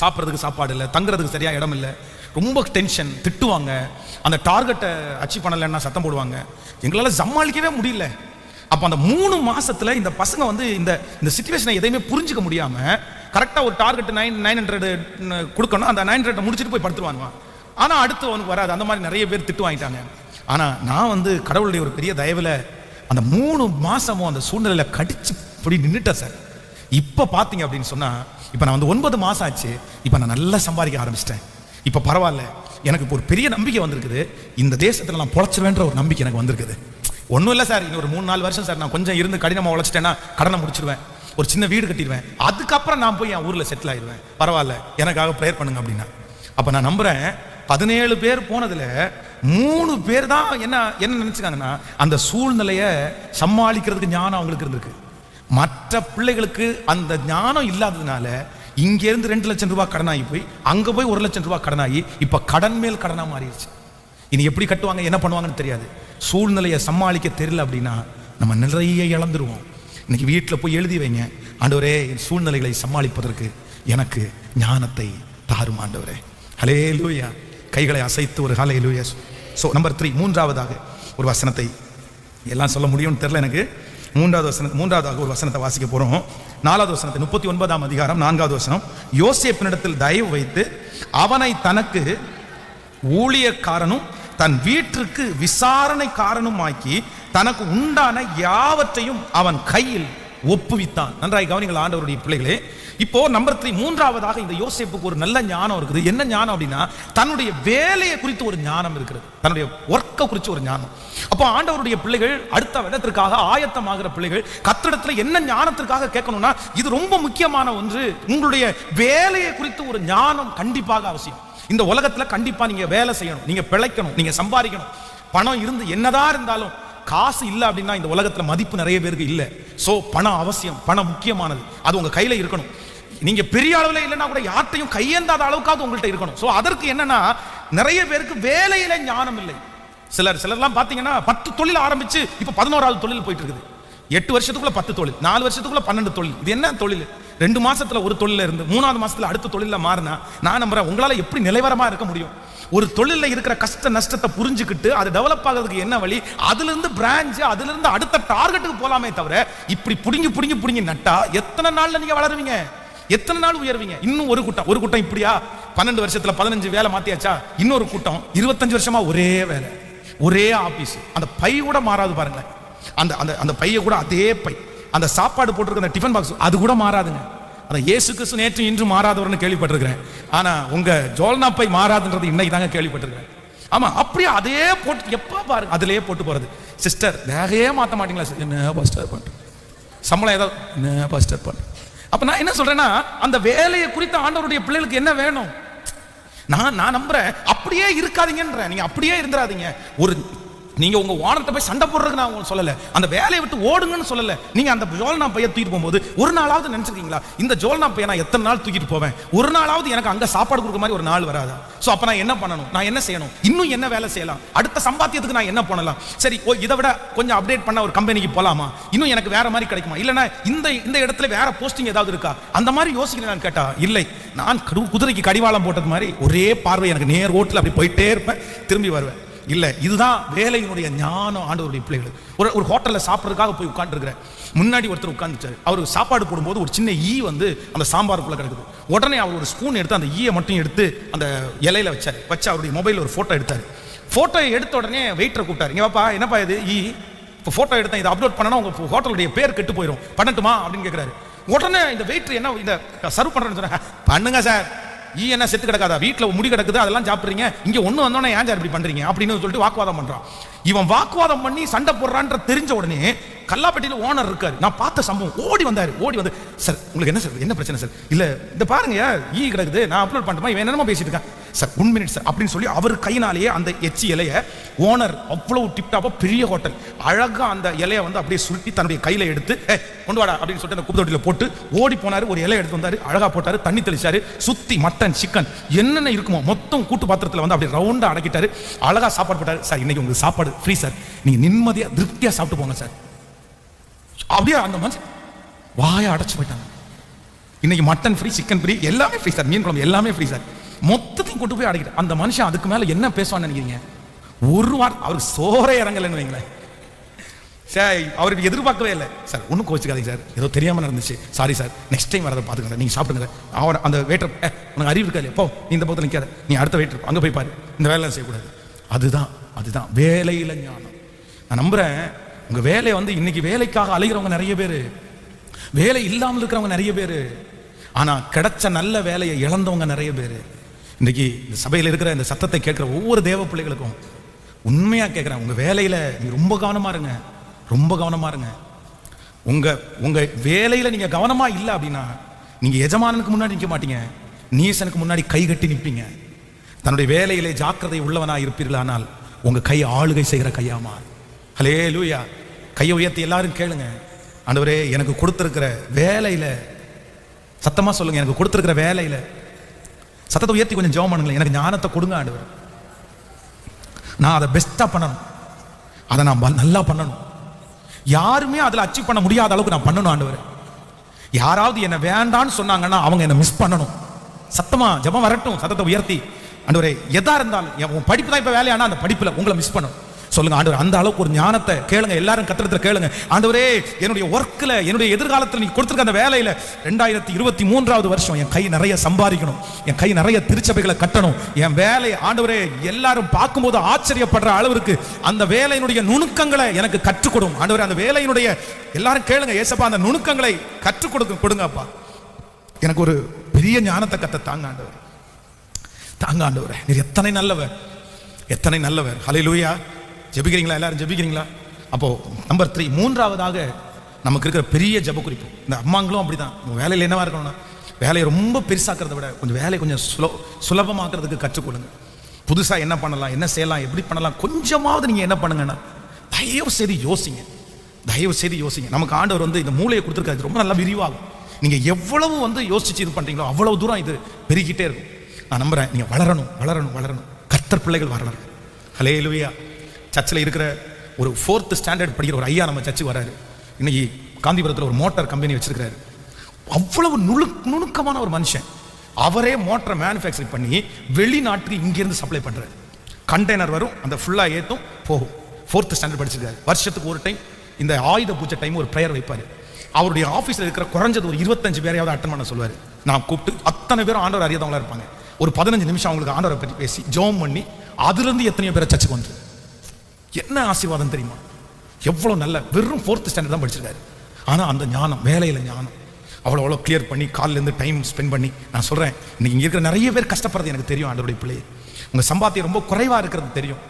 A: சாப்பிட்றதுக்கு சாப்பாடு இல்லை, தங்குறதுக்கு சரியாக இடம் இல்லை, ரொம்ப டென்ஷன், திட்டுவாங்க, அந்த டார்கெட்டை அச்சீவ் பண்ணலைன்னா சத்தம் போடுவாங்க, எங்களால் சமாளிக்கவே முடியல. அப்போ அந்த 3 மாசத்துல இந்த பசங்க வந்து இந்த சிச்சுவேஷனை எதையுமே புரிஞ்சுக்க முடியாமல் கரெக்டாக ஒரு டார்கெட் 900 கொடுக்கணும், அந்த 900 முடிச்சுட்டு போய் படுத்துருவாங்க. ஆனால் அடுத்து அவனுக்கு வராது. அந்த மாதிரி நிறைய பேர் திட்டு வாங்கிட்டாங்க. ஆனால் நான் வந்து கடவுளுடைய ஒரு பெரிய தயவில் அந்த 3 மாசமும் அந்த சூழ்நிலையில் கடிச்சு இப்படி நின்றுட்டேன் சார். இப்போ பார்த்தீங்க அப்படின்னு சொன்னால், இப்போ நான் வந்து 9 மாதம் ஆச்சு, இப்போ நான் நல்லா சம்பாதிக்க ஆரம்பிச்சிட்டேன். இப்போ பரவாயில்ல, எனக்கு இப்போ ஒரு பெரிய நம்பிக்கை வந்திருக்குது, இந்த தேசத்தில் நான் பொழைச்சிருவேன்ற ஒரு நம்பிக்கை எனக்கு வந்திருக்குது. ஒன்றும் இல்லை சார், இன்னும் ஒரு 3-4 வருஷம் சார், நான் கொஞ்சம் இருந்து கடினமாக உழைச்சிட்டேன்னா கடனை முடிச்சிருவேன், ஒரு சின்ன வீடு கட்டிடுவேன், அதுக்கப்புறம் நான் போய் என் ஊரில் செட்டில் ஆயிடுவேன், பரவாயில்ல எனக்காக ப்ரேயர் பண்ணுங்க அப்படின்னா. அப்போ நான் நம்புகிறேன் 17 பேர் போனதில் 3 பேர் தான் என்ன நினச்சிக்காங்கன்னா, அந்த சூழ்நிலையை சமாளிக்கிறதுக்கு ஞானம் அவங்களுக்கு இருந்திருக்கு. மற்ற பிள்ளைகளுக்கு அந்த ஞானம் இல்லாததுனால இங்கேருந்து 2 லட்சம் ரூபாய் கடனாகி போய் அங்கே போய் 1 லட்சம் ரூபாய் கடனாகி இப்போ கடன் மேல் கடனாக மாறிடுச்சு. இனி எப்படி கட்டுவாங்க, என்ன பண்ணுவாங்கன்னு தெரியாது. சூழ்நிலையை சமாளிக்க தெரியல அப்படின்னா நம்ம நிறைய இழந்துருவோம். இன்னைக்கு வீட்டில் போய் எழுதி வைங்க, ஆண்டவரே சூழ்நிலைகளை சமாளிப்பதற்கு எனக்கு ஞானத்தை தாரும் ஆண்டவரே. ஹல்லேலூயா. கைகளை அசைத்து ஒரு ஹல்லேலூயா. ஸோ நம்பர் 3, மூன்றாவதாக ஒரு வசனத்தை, எல்லாம் சொல்ல முடியும்னு தெரியல எனக்கு, மூன்றாவதாக ஒரு வசனத்தை வாசிக்க போறோம். 4வது வசனத்தை 39ஆம் அதிகாரம் 4வது வசனம். யோசேப்பினிடத்தில் தயவு வைத்து அவனை தனக்கு ஊழியக்காரனும் தன் வீட்டிற்கு விசாரணைக்காரனும் ஆக்கி தனக்கு உண்டான யாவற்றையும் அவன் கையில் ஒப்புவித்தான். நன்றாய் கவனிங்கள் ஆண்டவருடைய பிள்ளைகளே. இப்போ நம்பர் 3, மூன்றாவதாக இந்த யோசேப்புக்கு ஒரு நல்ல ஞானம் இருக்குது. என்ன ஞானம் அப்படின்னா, தன்னுடைய வேலையை குறித்து ஒரு ஞானம் இருக்கிறது, தன்னுடைய ஒர்க்கை குறித்து ஒரு ஞானம். அப்போ ஆண்டவருடைய பிள்ளைகள் அடுத்த இடத்திற்காக ஆயத்தமாகிற பிள்ளைகள் கர்த்தரிடத்தில் என்ன ஞானத்திற்காக கேட்கணும்னா, இது ரொம்ப முக்கியமான ஒன்று. உங்களுடைய வேலையை குறித்து ஒரு ஞானம் கண்டிப்பாக அவசியம். இந்த உலகத்துல கண்டிப்பா நீங்க வேலை செய்யணும், நீங்க பிழைக்கணும், நீங்க சம்பாதிக்கணும். பணம் இருந்து என்னதான் இருந்தாலும் காசு இல்லை அப்படின்னா இந்த உலகத்துல மதிப்பு நிறைய பேருக்கு இல்லை. சோ பணம் அவசியம், பணம் முக்கியமானது, அது உங்க கையில இருக்கணும். நீங்க பெரிய அளவில் இல்லைன்னா கூட யார்ட்டையும் கையேந்தாத அளவுக்காவது உங்கள்கிட்ட இருக்கணும். சோ அதற்கு என்னன்னா, நிறைய பேருக்கு வேலையில ஞானம் இல்லை. சிலர்லாம் பாத்தீங்கன்னா 10 தொழில் ஆரம்பிச்சு இப்ப 11வது தொழில் போயிட்டு இருக்குது. 8 வருஷத்துக்குள்ள 10 தொழில், 4 வருஷத்துக்குள்ள 12 தொழில். இது என்ன தொழில்? 2 மாசத்துல ஒரு தொழில இருந்து 3வது மாசத்துல அடுத்த தொழில மாறினா நான் நம்புறேன் உங்களால எப்படி நிலைவரமா இருக்க முடியும்? ஒரு தொழில இருக்கிற கஷ்ட நஷ்டத்தை புரிஞ்சுக்கிட்டு அது டெவலப் ஆகிறதுக்கு என்ன வழி, அதுல இருந்து பிரான்ச், அதுல இருந்து அடுத்த டார்கெட்டுக்கு போலாமே தவிர இப்படி புடிங்கி நட்டா எத்தனை நாள்ல நீங்க வளருவீங்க, எத்தனை நாள் உயர்வீங்க? இன்னும் ஒரு கூட்டம் இப்படியா 12 வருஷத்துல 15 வேலை மாத்தியாச்சா, இன்னொரு கூட்டம் 25 வருஷமா ஒரே வேலை, ஒரே ஆபீஸ், அந்த பை கூட மாறாது பாருங்களேன். அந்த பைய கூட அதே பை, அந்த சாப்பாடு போட்டிருக்க அந்த டிஃபன் பாக்ஸ் அது கூட மாறாதுங்க. அந்த இயேசு கிறிஸ்து நேற்று இன்று மாறாதவர்னு கேள்விப்பட்டிருக்கிறேன். ஆனா உங்க ஜோல்னா பை மாறாதுன்றது இன்னைக்கு தாங்க கேள்விப்பட்டிருக்கிறேன். ஆமா, அப்படியே அதே போட்டு எப்ப பாருங்க அதிலேயே போட்டு போறது. சிஸ்டர் வேகையே மாற்ற மாட்டீங்களா? என்ன பாஸ்டர் பண்றேன், சம்பளம் ஏதாவது என்ன பாஸ்டர் பண்றேன். அப்ப நான் என்ன சொல்றேன்னா, அந்த வேலையை குறித்த ஆண்டவருடைய பிள்ளைகளுக்கு என்ன வேணும்? நான் நம்புறேன் அப்படியே இருக்காதீங்கன்ற. நீங்க அப்படியே இருந்துராதீங்க. நீங்க உங்க ஓனர்ட்ட போய் சண்டை போடுறதுக்கு நான் உங்களுக்கு சொல்லல, அந்த வேலையை விட்டு ஓடுங்கன்னு சொல்லல. நீங்க அந்த ஜோல்னா பைய தூக்கிட்டு போகும்போது ஒரு நாளாவது நினைச்சிருக்கீங்களா, இந்த ஜோல்னா பைய நான் எத்தனை நாள் தூக்கிட்டு போவேன், ஒரு நாளாவது எனக்கு அங்க சாப்பாடு கொடுக்குற மாதிரி ஒரு நாள் வராதா? சோ அப்ப நான் என்ன பண்ணணும், நான் என்ன செய்யணும், இன்னும் என்ன வேலை செய்யலாம், அடுத்த சம்பாத்தியத்துக்கு நான் என்ன பண்ணலாம், சரி இதை விட கொஞ்சம் அப்டேட் பண்ண ஒரு கம்பெனிக்கு போலாமா, இன்னும் எனக்கு வேற மாதிரி கிடைக்குமா, இல்லைன்னா இந்த இடத்துல வேற போஸ்டிங் ஏதாவது இருக்கா, அந்த மாதிரி யோசிக்கிறேன் கேட்டா இல்லை. நான் குதிரைக்கு கடிவாளம் போட்டது மாதிரி ஒரே பார்வை, எனக்கு நேர் ஓட்டில் அப்படி போயிட்டே இருப்பேன், திரும்பி வருவேன். இல்லை, இதுதான் வேலையினுடைய ஞானம் ஆண்டவருடைய பிள்ளைகள். ஒரு ஹோட்டலில் சாப்பிட்றதுக்காக போய் உட்காந்துருக்கிறேன். முன்னாடி ஒருத்தர் உட்காந்துச்சாரு. அவருக்கு சாப்பாடு போடும்போது ஒரு சின்ன ஈ வந்து அந்த சாம்பாருக்குள்ள கிடக்குது. உடனே அவர் ஒரு ஸ்பூன் எடுத்து அந்த ஈயை மட்டும் எடுத்து அந்த இலையில வச்சு அவருடைய மொபைலில் ஒரு ஃபோட்டோ எடுத்தார். ஃபோட்டோ எடுத்த உடனே வெயிட்டரை கூப்பிட்டாரு. இங்கே வாப்பா, என்னப்பா இது ஈ, இப்போ ஃபோட்டோ எடுத்தேன், இதை அப்லோட் பண்ணனா உங்கள் ஹோட்டலுடைய பேர் கெட்டு போயிடும், பண்ணட்டுமா அப்படின்னு கேட்குறாரு. உடனே இந்த வெயிட்டர் என்ன இதை சர்வ் பண்ணுறேன்னு சொன்னேன். பண்ணுங்க சார், ஈ என்ன செத்து கிடக்காதா, வீட்டில் முடி கிடக்குது, அதெல்லாம் சாப்பிட்றீங்க, இங்கே ஒன்று வந்தோன்னே ஏன் சார் இப்படி பண்ணுறீங்க அப்படின்னு சொல்லிட்டு வாக்குவாதம் பண்ணுறான். இவன் வாக்குவாதம் பண்ணி சண்டை போடுறான்ற தெரிஞ்ச உடனே கல்லாப்பட்டியில ஓனர் இருக்காரு. நான் பார்த்த சம்பவம். ஓடி வந்து சார் உங்களுக்கு என்ன சார், என்ன பிரச்சனை சார்? இல்ல இந்த பாருங்க கிடக்குது, நான் அப்லோட் பண்றேன், இவன் என்னமா பேசிட்டு இருக்கான் சார், 1 மினிட் சார் அப்படின்னு சொல்லி அவர் கையினாலேயே அந்த எச்சி இலைய ஓனர் அவ்வளவு டிப்டாப்பா பெரிய ஹோட்டல் அழகா அந்த இலைய வந்து அப்படியே சுருட்டி தன்னுடைய கையில எடுத்து கொண்டு வாடா அப்படின்னு சொல்லிட்டு அந்த குப்பத்தொட்டியில போட்டு ஓடி போனாரு. ஒரு இலைய எடுத்து வந்தாரு, அழகா போட்டாரு, தண்ணி தெளிச்சாரு, சுத்தி மட்டன் சிக்கன் என்னென்ன இருக்குமோ மொத்தம் கூட்டு பாத்திரத்துல வந்து அப்படியே ரவுண்டா அடக்கிட்டாரு, அழகா சாப்பாடு போட்டாரு. சார் இன்னைக்கு உங்களுக்கு சாப்பாடு ஃப்ரீ சார், நீங்க நிம்மதியா திருப்தியா சாப்பிட்டு போங்க சார். அப்படியே அந்த மனுஷன் வாயை அடைச்சு போயிட்டாங்க. இன்னைக்கு மட்டன் ஃப்ரீ, சிக்கன் ஃப்ரீ, எல்லாமே ஃப்ரீ சார், மீன் குழம்பு எல்லாமே ஃப்ரீ சார். மொத்தத்தையும் கொண்டு போய் அடைக்கிட்டு அந்த மனுஷன் அதுக்கு மேல என்ன பேசுவான்னு நினைக்கிறீங்க? ஒரு வாரம் அவருக்கு சோறே இறங்கலன்னு வைங்களேன். சார் அவருக்கு எதிர்பார்க்கவே இல்லை. சார் ஒன்றும் கோச்சிக்காதீங்க சார், ஏதோ தெரியாம நடந்துச்சு, சாரி சார், நெக்ஸ்ட் டைம் வரதை பார்த்துக்கங்க சார், நீங்க சாப்பிடுங்க சார். அவர் அந்த வெயிட்டர் உனக்கு அறிவு இருக்கா இல்லையா, போ நீ இந்த பக்கத்தில் நிற்காத, நீ அடுத்த வெயிட்டர் அங்கே போய் பாரு, இந்த வேலை செய்யக்கூடாது. அதுதான் வேலையில ஞானம். நான் நம்புறேன் உங்க வேலையை வந்து இன்னைக்கு வேலைக்காக அலைகிறவங்க நிறைய பேர், வேலை இல்லாமல் இருக்கிறவங்க நிறைய பேர், ஆனா கிடைச்ச நல்ல வேலையை இழந்தவங்க நிறைய பேர். இன்னைக்கு இந்த சபையில் இருக்கிற இந்த சத்தத்தை கேட்கிற ஒவ்வொரு தேவ பிள்ளைகளுக்கும் உண்மையா கேட்கிறேன், உங்க வேலையில நீங்க ரொம்ப கவனமா இருங்க, ரொம்ப கவனமா இருங்க. உங்க வேலையில நீங்க கவனமா இல்லை அப்படின்னா நீங்க எஜமானனுக்கு முன்னாடி நிற்க மாட்டீங்க, நீசனுக்கு முன்னாடி கை கட்டி நிற்பீங்க. தன்னுடைய வேலையிலே ஜாக்கிரதை உள்ளவனா இருப்பீர்களானால் உங்க கை ஆளுகை செய்கிற கையாமா. ஹல்லேலூயா. கையை உயர்த்தி எல்லாரும் கேளுங்க, ஆண்டவரே எனக்கு கொடுத்திருக்கிற வேலையில, சத்தமா சொல்லுங்க, எனக்கு கொடுத்திருக்கிற வேலையில, சத்தத்தை உயர்த்தி கொஞ்சம் ஜெபம் பண்ணுங்களேன், எனக்கு ஞானத்தை கொடுங்க ஆண்டவர், நான் அதை பெஸ்டா பண்ணணும், அதை நான் நல்லா பண்ணணும், யாருமே அதில் அச்சீவ் பண்ண முடியாத அளவுக்கு நான் பண்ணணும் ஆண்டவர். யாராவது என்ன வேண்டான்னு சொன்னாங்கன்னா அவங்க என்ன மிஸ் பண்ணணும். சத்தமா ஜெபம் வரட்டும், சத்தத்தை உயர்த்தி ஆண்டவரே எதா இருந்தாலும் உன் படிப்பு தான் இப்ப வேலையானா அந்த படிப்புல உங்களை மிஸ் பண்ணணும் சொல்லுங்க ஆண்டவர். அந்த அளவுக்கு ஒரு ஞானத்தை கேளுங்க, எல்லாரும் கத்திரத்துல கேளுங்க. ஆண்டவரே என்னுடைய ஒர்க்ல, என்னுடைய எதிர்காலத்தில் நீ கொடுத்திருக்க அந்த வேலையில 2023வது வருஷம் என் கை நிறைய சம்பாதிக்கணும், என் கை நிறைய திருச்சபைகளை கட்டணும், என் வேலை ஆண்டவரே எல்லாரும் பார்க்கும்போது ஆச்சரியப்படுற அளவிற்கு அந்த வேலையினுடைய நுணுக்கங்களை எனக்கு கற்றுக் கொடுங்க ஆண்டவரே. அந்த வேலையினுடைய எல்லாரும் கேளுங்க, ஏசப்பா அந்த நுணுக்கங்களை கற்றுக் கொடுங்கப்பா. எனக்கு ஒரு பெரிய ஞானத்தை கத்த தாங்க ஆண்டவர், தாங்க ஆண்டவரே. நீர் எத்தனை நல்லவர், எத்தனை நல்லவர். ஹல்லேலூயா. ஜெபிக்கிறீங்களா? எல்லாரும் ஜெபிக்கிறீங்களா? அப்போ நம்பர் 3, மூன்றாவதாக நமக்கு இருக்கிற பெரிய ஜெப குறிப்பு, இந்த அம்மாங்களும் அப்படிதான். வேலையில் என்னவா இருக்கணும்னா வேலையை ரொம்ப பெருசாக்கிறத விட கொஞ்சம் வேலையை கொஞ்சம் சுலபமாக்குறதுக்கு கற்றுக்கொடுங்க. புதுசா என்ன பண்ணலாம், என்ன செய்யலாம், எப்படி பண்ணலாம், கொஞ்சமாவது நீங்க என்ன பண்ணுங்கன்னா தயவு செய்து யோசிங்க, தயவு செய்து யோசிங்க. நமக்கு ஆண்டவர் வந்து இந்த மூளையை கொடுத்துருக்காரு, ரொம்ப நல்லா விரிவாகும். நீங்க எவ்வளவு வந்து யோசிச்சு இது பண்றீங்களோ அவ்வளவு தூரம் இது பெருகிட்டே இருக்கும். நான் நம்புறேன் நீங்க வளரணும், வளரணும், வளரணும். கர்த்தர் பிள்ளைகள் வளரணும். ஹல்லேலூயா. சர்ச்சில் இருக்கிற ஒரு 4th ஸ்டாண்டர்ட் படிக்கிற ஒரு ஐயா நம்ம சர்ச்சுக்கு வராரு. இன்னைக்கு காந்திபுரத்தில் ஒரு மோட்டார் கம்பெனி வச்சிருக்கிறாரு. அவ்வளவு நுணுக்கமான ஒரு மனுஷன். அவரே மோட்டரை மேனுஃபேக்சரிங் பண்ணி வெளிநாட்டுக்கு இங்கிருந்து சப்ளை பண்றாரு. கண்டெய்னர் வரும், அந்த ஃபுல்லா ஏற்றும் போகும். 4th ஸ்டாண்டர்ட் படிச்சிருக்காரு. வருஷத்துக்கு ஒரு டைம் இந்த ஆயுத பூஜை டைம் ஒரு ப்ரேயர் வைப்பாரு. அவருடைய ஆஃபீஸில் இருக்கிற குறைஞ்சது ஒரு 25 பேரையாவது அட்டன் பண்ண சொல்லுவார். நான் கூப்பிட்டு அத்தனை பேரும் ஆண்டவர் அறியாதவங்களா இருப்பாங்க. ஒரு 15 நிமிஷம் அவங்களுக்கு ஆண்டவரை பற்றி பேசி ஜெபம் பண்ணி அதுலேருந்து எத்தனையோ பேரை சர்ச்சுக்கு வந்து என்ன ஆசீர்வாதம் தெரியுமா? எவ்வளோ நல்ல, வெறும் 4th ஸ்டாண்டர்ட் தான் படிச்சிருக்காரு. ஆனால் அந்த ஞானம், வேலையில் ஞானம் அவ்வளோ கிளியர் பண்ணி காலிலேருந்து டைம் ஸ்பெண்ட் பண்ணி, நான் சொல்கிறேன் இன்னைக்கு இங்கே இருக்கிற நிறைய பேர் கஷ்டப்படுறது எனக்கு தெரியும். ஆண்டவருடைய பிள்ளையை உங்கள் சம்பாத்தியம் ரொம்ப குறைவாக இருக்கிறது தெரியும்.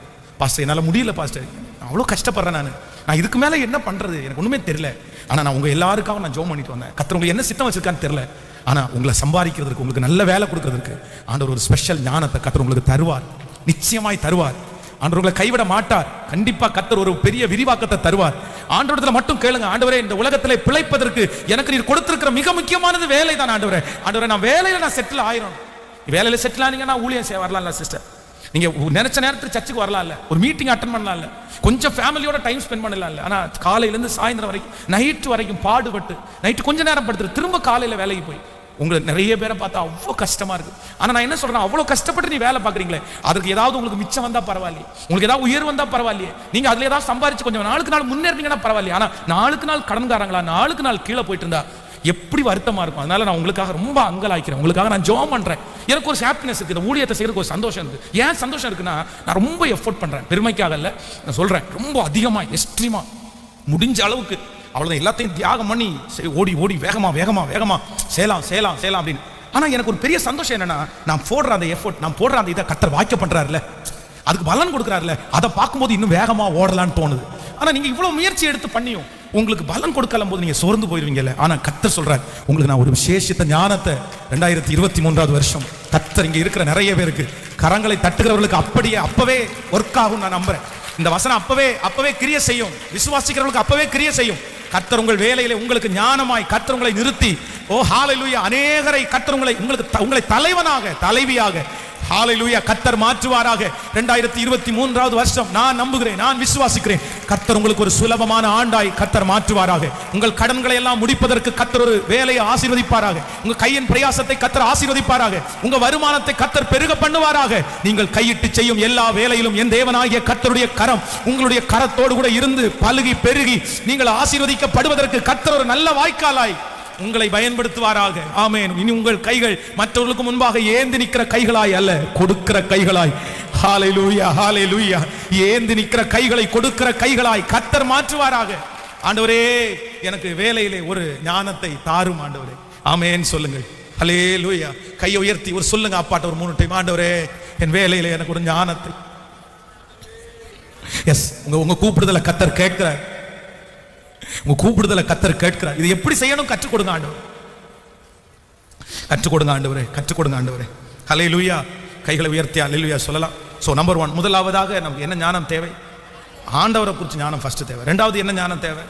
A: பாஸ்டர் என்னால் முடியல பாஸ்டர், அவ்வளோ கஷ்டப்படுறேன், நான் இதுக்கு மேலே என்ன பண்ணுறது எனக்கு ஒன்றுமே தெரியல. ஆனால் நான் உங்கள் எல்லாருக்காக நான் ஜெபம் பண்ணிட்டு வந்தேன். கர்த்தர் உங்களுக்கு என்ன சித்தம் வச்சிருக்கான்னு தெரியல, ஆனால் உங்களை சம்பாதிக்கிறதுக்கு, உங்களுக்கு நல்ல வேலை கொடுக்கறதுக்கு ஆண்டவர் ஒரு ஸ்பெஷல் ஞானத்தை கர்த்தர் உங்களுக்கு தருவார், நிச்சயமாய் தருவார். ஆண்டவர்களை கைவிட மாட்டார். கண்டிப்பா கர்த்தர் ஒரு பெரிய விரிவாக்கத்தை தருவார். ஆண்டவரத்துல மட்டும் கேளுங்க, ஆண்டவரே இந்த உலகத்திலே பிழைப்பதற்கு எனக்கு நீர் கொடுத்திருக்கிற மிக முக்கியமானது வேலை தான் ஆண்டவரே. ஆண்டவரே நான் வேலையில நான் செட்டில் ஆயிரும். வேலையில செட்டில் ஆனீங்கன்னா ஊழியம் செய்ய வரலாம்ல சிஸ்டர், நீங்க நினைச்ச நேரத்துக்கு சர்ச்சுக்கு வரலாம் இல்ல, ஒரு மீட்டிங் அட்டன் பண்ணலாம் இல்ல, கொஞ்சம் ஃபேமிலியோட டைம் ஸ்பெண்ட் பண்ணலாம் இல்ல. ஆனா காலையில இருந்து சாயந்தரம் வரைக்கும், நைட்டு வரைக்கும் பாடுபட்டு, நைட்டு கொஞ்ச நேரம் படுத்துட்டு திரும்ப காலையில வேலைக்கு போய், உங்களுக்கு நிறைய பேரை பார்த்தா அவ்வளோ கஷ்டமா இருக்கு. ஆனா நான் என்ன சொல்றேன், அவ்வளோ கஷ்டப்பட்டு நீ வேலை பார்க்குறீங்களே, அதுக்கு ஏதாவது உங்களுக்கு மிச்சம் வந்தா பரவாயில்லையே, உங்களுக்கு ஏதாவது உயர்வு வந்தா பரவாயில்லையே, நீங்க அதுல ஏதாவது சம்பாதிச்சு கொஞ்சம் நாளுக்கு நாள் முன்னேறிங்கன்னா பரவாயில்லையே. ஆனா நாளுக்கு நாள் கடன்காரங்களா, நாளுக்கு நாள் கீழே போயிட்டு இருந்தா எப்படி வருத்தமா இருக்கும். அதனால நான் உங்களுக்காக ரொம்ப அங்கலாய்க்கிறேன், உங்களுக்காக நான் ஜெபம் பண்றேன். எனக்கு ஒரு ஹாப்பினஸ் இருக்கு, இந்த ஊழியத்தை செய்யறதுக்கு ஒரு சந்தோஷம் இருக்கு. ஏன் சந்தோஷம் இருக்குன்னா, நான் ரொம்ப எஃபோர்ட் பண்றேன், பெருமைக்காக இல்ல, நான் சொல்றேன் ரொம்ப அதிகமா எக்ஸ்ட்ரீமா முடிஞ்ச அளவுக்கு அவ்வளவுதான் எல்லாத்தையும் தியாகம் பண்ணி ஓடி ஓடி வேகமா வேகமா வேகமா செய்யலாம் செய்யலாம் செய்யலாம் அப்படின்னு. ஆனா எனக்கு ஒரு பெரிய சந்தோஷம் என்னன்னா, நான் போடுற அந்த எஃபோர்ட், நான் போடுற அந்த இதை கர்த்தர் வாய்க்க பண்றாருல, அதுக்கு பலன் கொடுக்குறாருல, அதை பார்க்கும்போது இன்னும் வேகமா ஓடலான்னு தோணுது. ஆனா நீங்க இவ்வளவு முயற்சி எடுத்து பண்ணியும் உங்களுக்கு பலன் கொடுக்கலாம் போது நீங்க சோர்ந்து போயிருவீங்கல்ல. ஆனா கர்த்தர் சொல்றார், உங்களுக்கு நான் ஒரு விசேஷித்த ஞானத்தை 2023 வருஷம் கர்த்தர் இங்க இருக்கிற நிறைய பேருக்கு கரங்களை தட்டுகிறவர்களுக்கு அப்படியே அப்பவே ஒர்க் ஆகும் நான் நம்புறேன். இந்த வசனம் அப்பவே கிரியை செய்யும். விசுவாசிக்கிறவர்களுக்கு அப்பவே கிரியை செய்யும். கர்த்தர் உங்கள் வேலையிலே உங்களுக்கு ஞானமாய் கர்த்தர் உங்களை நிறுத்தி, ஓ ஹalleluya, அநேகரை கர்த்தர் உங்களை தலைவனாக தலைவியாக ஹalleluya கர்த்தர் மாற்றுவாராக. 2023 வருஷம் நான் நம்புகிறேன், நான் விசுவாசிக்கிறேன், கர்த்தர் உங்களுக்கு ஒரு சுலபமான ஆண்டாய் கர்த்தர் மாற்றுவாராக. உங்கள் கடன்களை எல்லாம் முடிப்பதற்கு கர்த்தர் ஒரு வேலையை ஆசீர்வதிப்பாராக. உங்க கையின் பிரயாசத்தை கர்த்தர் ஆசீர்வதிப்பாராக. உங்க வருமானத்தை கர்த்தர் பெருக பண்ணுவாராக. நீங்கள் கையிட்டு செய்யும் எல்லா வேலையிலும் என் தேவனாகிய கர்த்தருடைய கரம் உங்களுடைய கரத்தோடு கூட இருந்து பலுகி பெருகி நீங்கள் ஆசீர்வதிக்கப்படுவதற்கு கர்த்தர் ஒரு நல்ல வாய்க்காலாய் உங்களை பயன்படுத்துவாராக. ஆமென். இனி உங்கள் கைகள் மற்றவர்களுக்கு முன்பாக ஏந்தி நிற்கிற கைகளாய் அல்ல, கொடுக்கிற கைகளாய். ஹalleluya, ஹalleluya. ஏந்தி நிற்கிற கைகளை கொடுக்கிற கைகளாய் கர்த்தர் மாற்றுவாராக. ஆண்டவரே, எனக்கு வேலையிலே ஒரு ஞானத்தை தாரும் ஆண்டவரே. ஆமென் சொல்லுங்கள். ஹalleluya. கையை உயர்த்தி ஒரு சொல்லுங்க அப்பாட்ட ஒரு 3 டைம், ஆண்டவரே என் வேலையிலே எனக்கு ஒரு ஞானத்தை. எஸ், உங்க கூப்பிடுதலை கர்த்தர் கேட்கிறார். உங்க கூப்பிடுதலை கர்த்தர் கேட்கிறார். இது எப்படி செய்யணும் கற்றுக் கொடுங்க ஆண்டவரே, கற்றுக் கொடுங்க ஆண்டவரே, கற்றுக் கொடுங்க ஆண்டவரே. ஹல்லேலூயா. கைகளை உயர்த்தி ஹல்லேலூயா சொல்லலாம். சோ நம்பர் 1, முதலாவதாக நமக்கு என்ன ஞானம் தேவை? ஆண்டவரை குறித்து ஞானம் ஃபர்ஸ்ட் தேவை. ரெண்டாவது என்ன ஞானம் தேவை?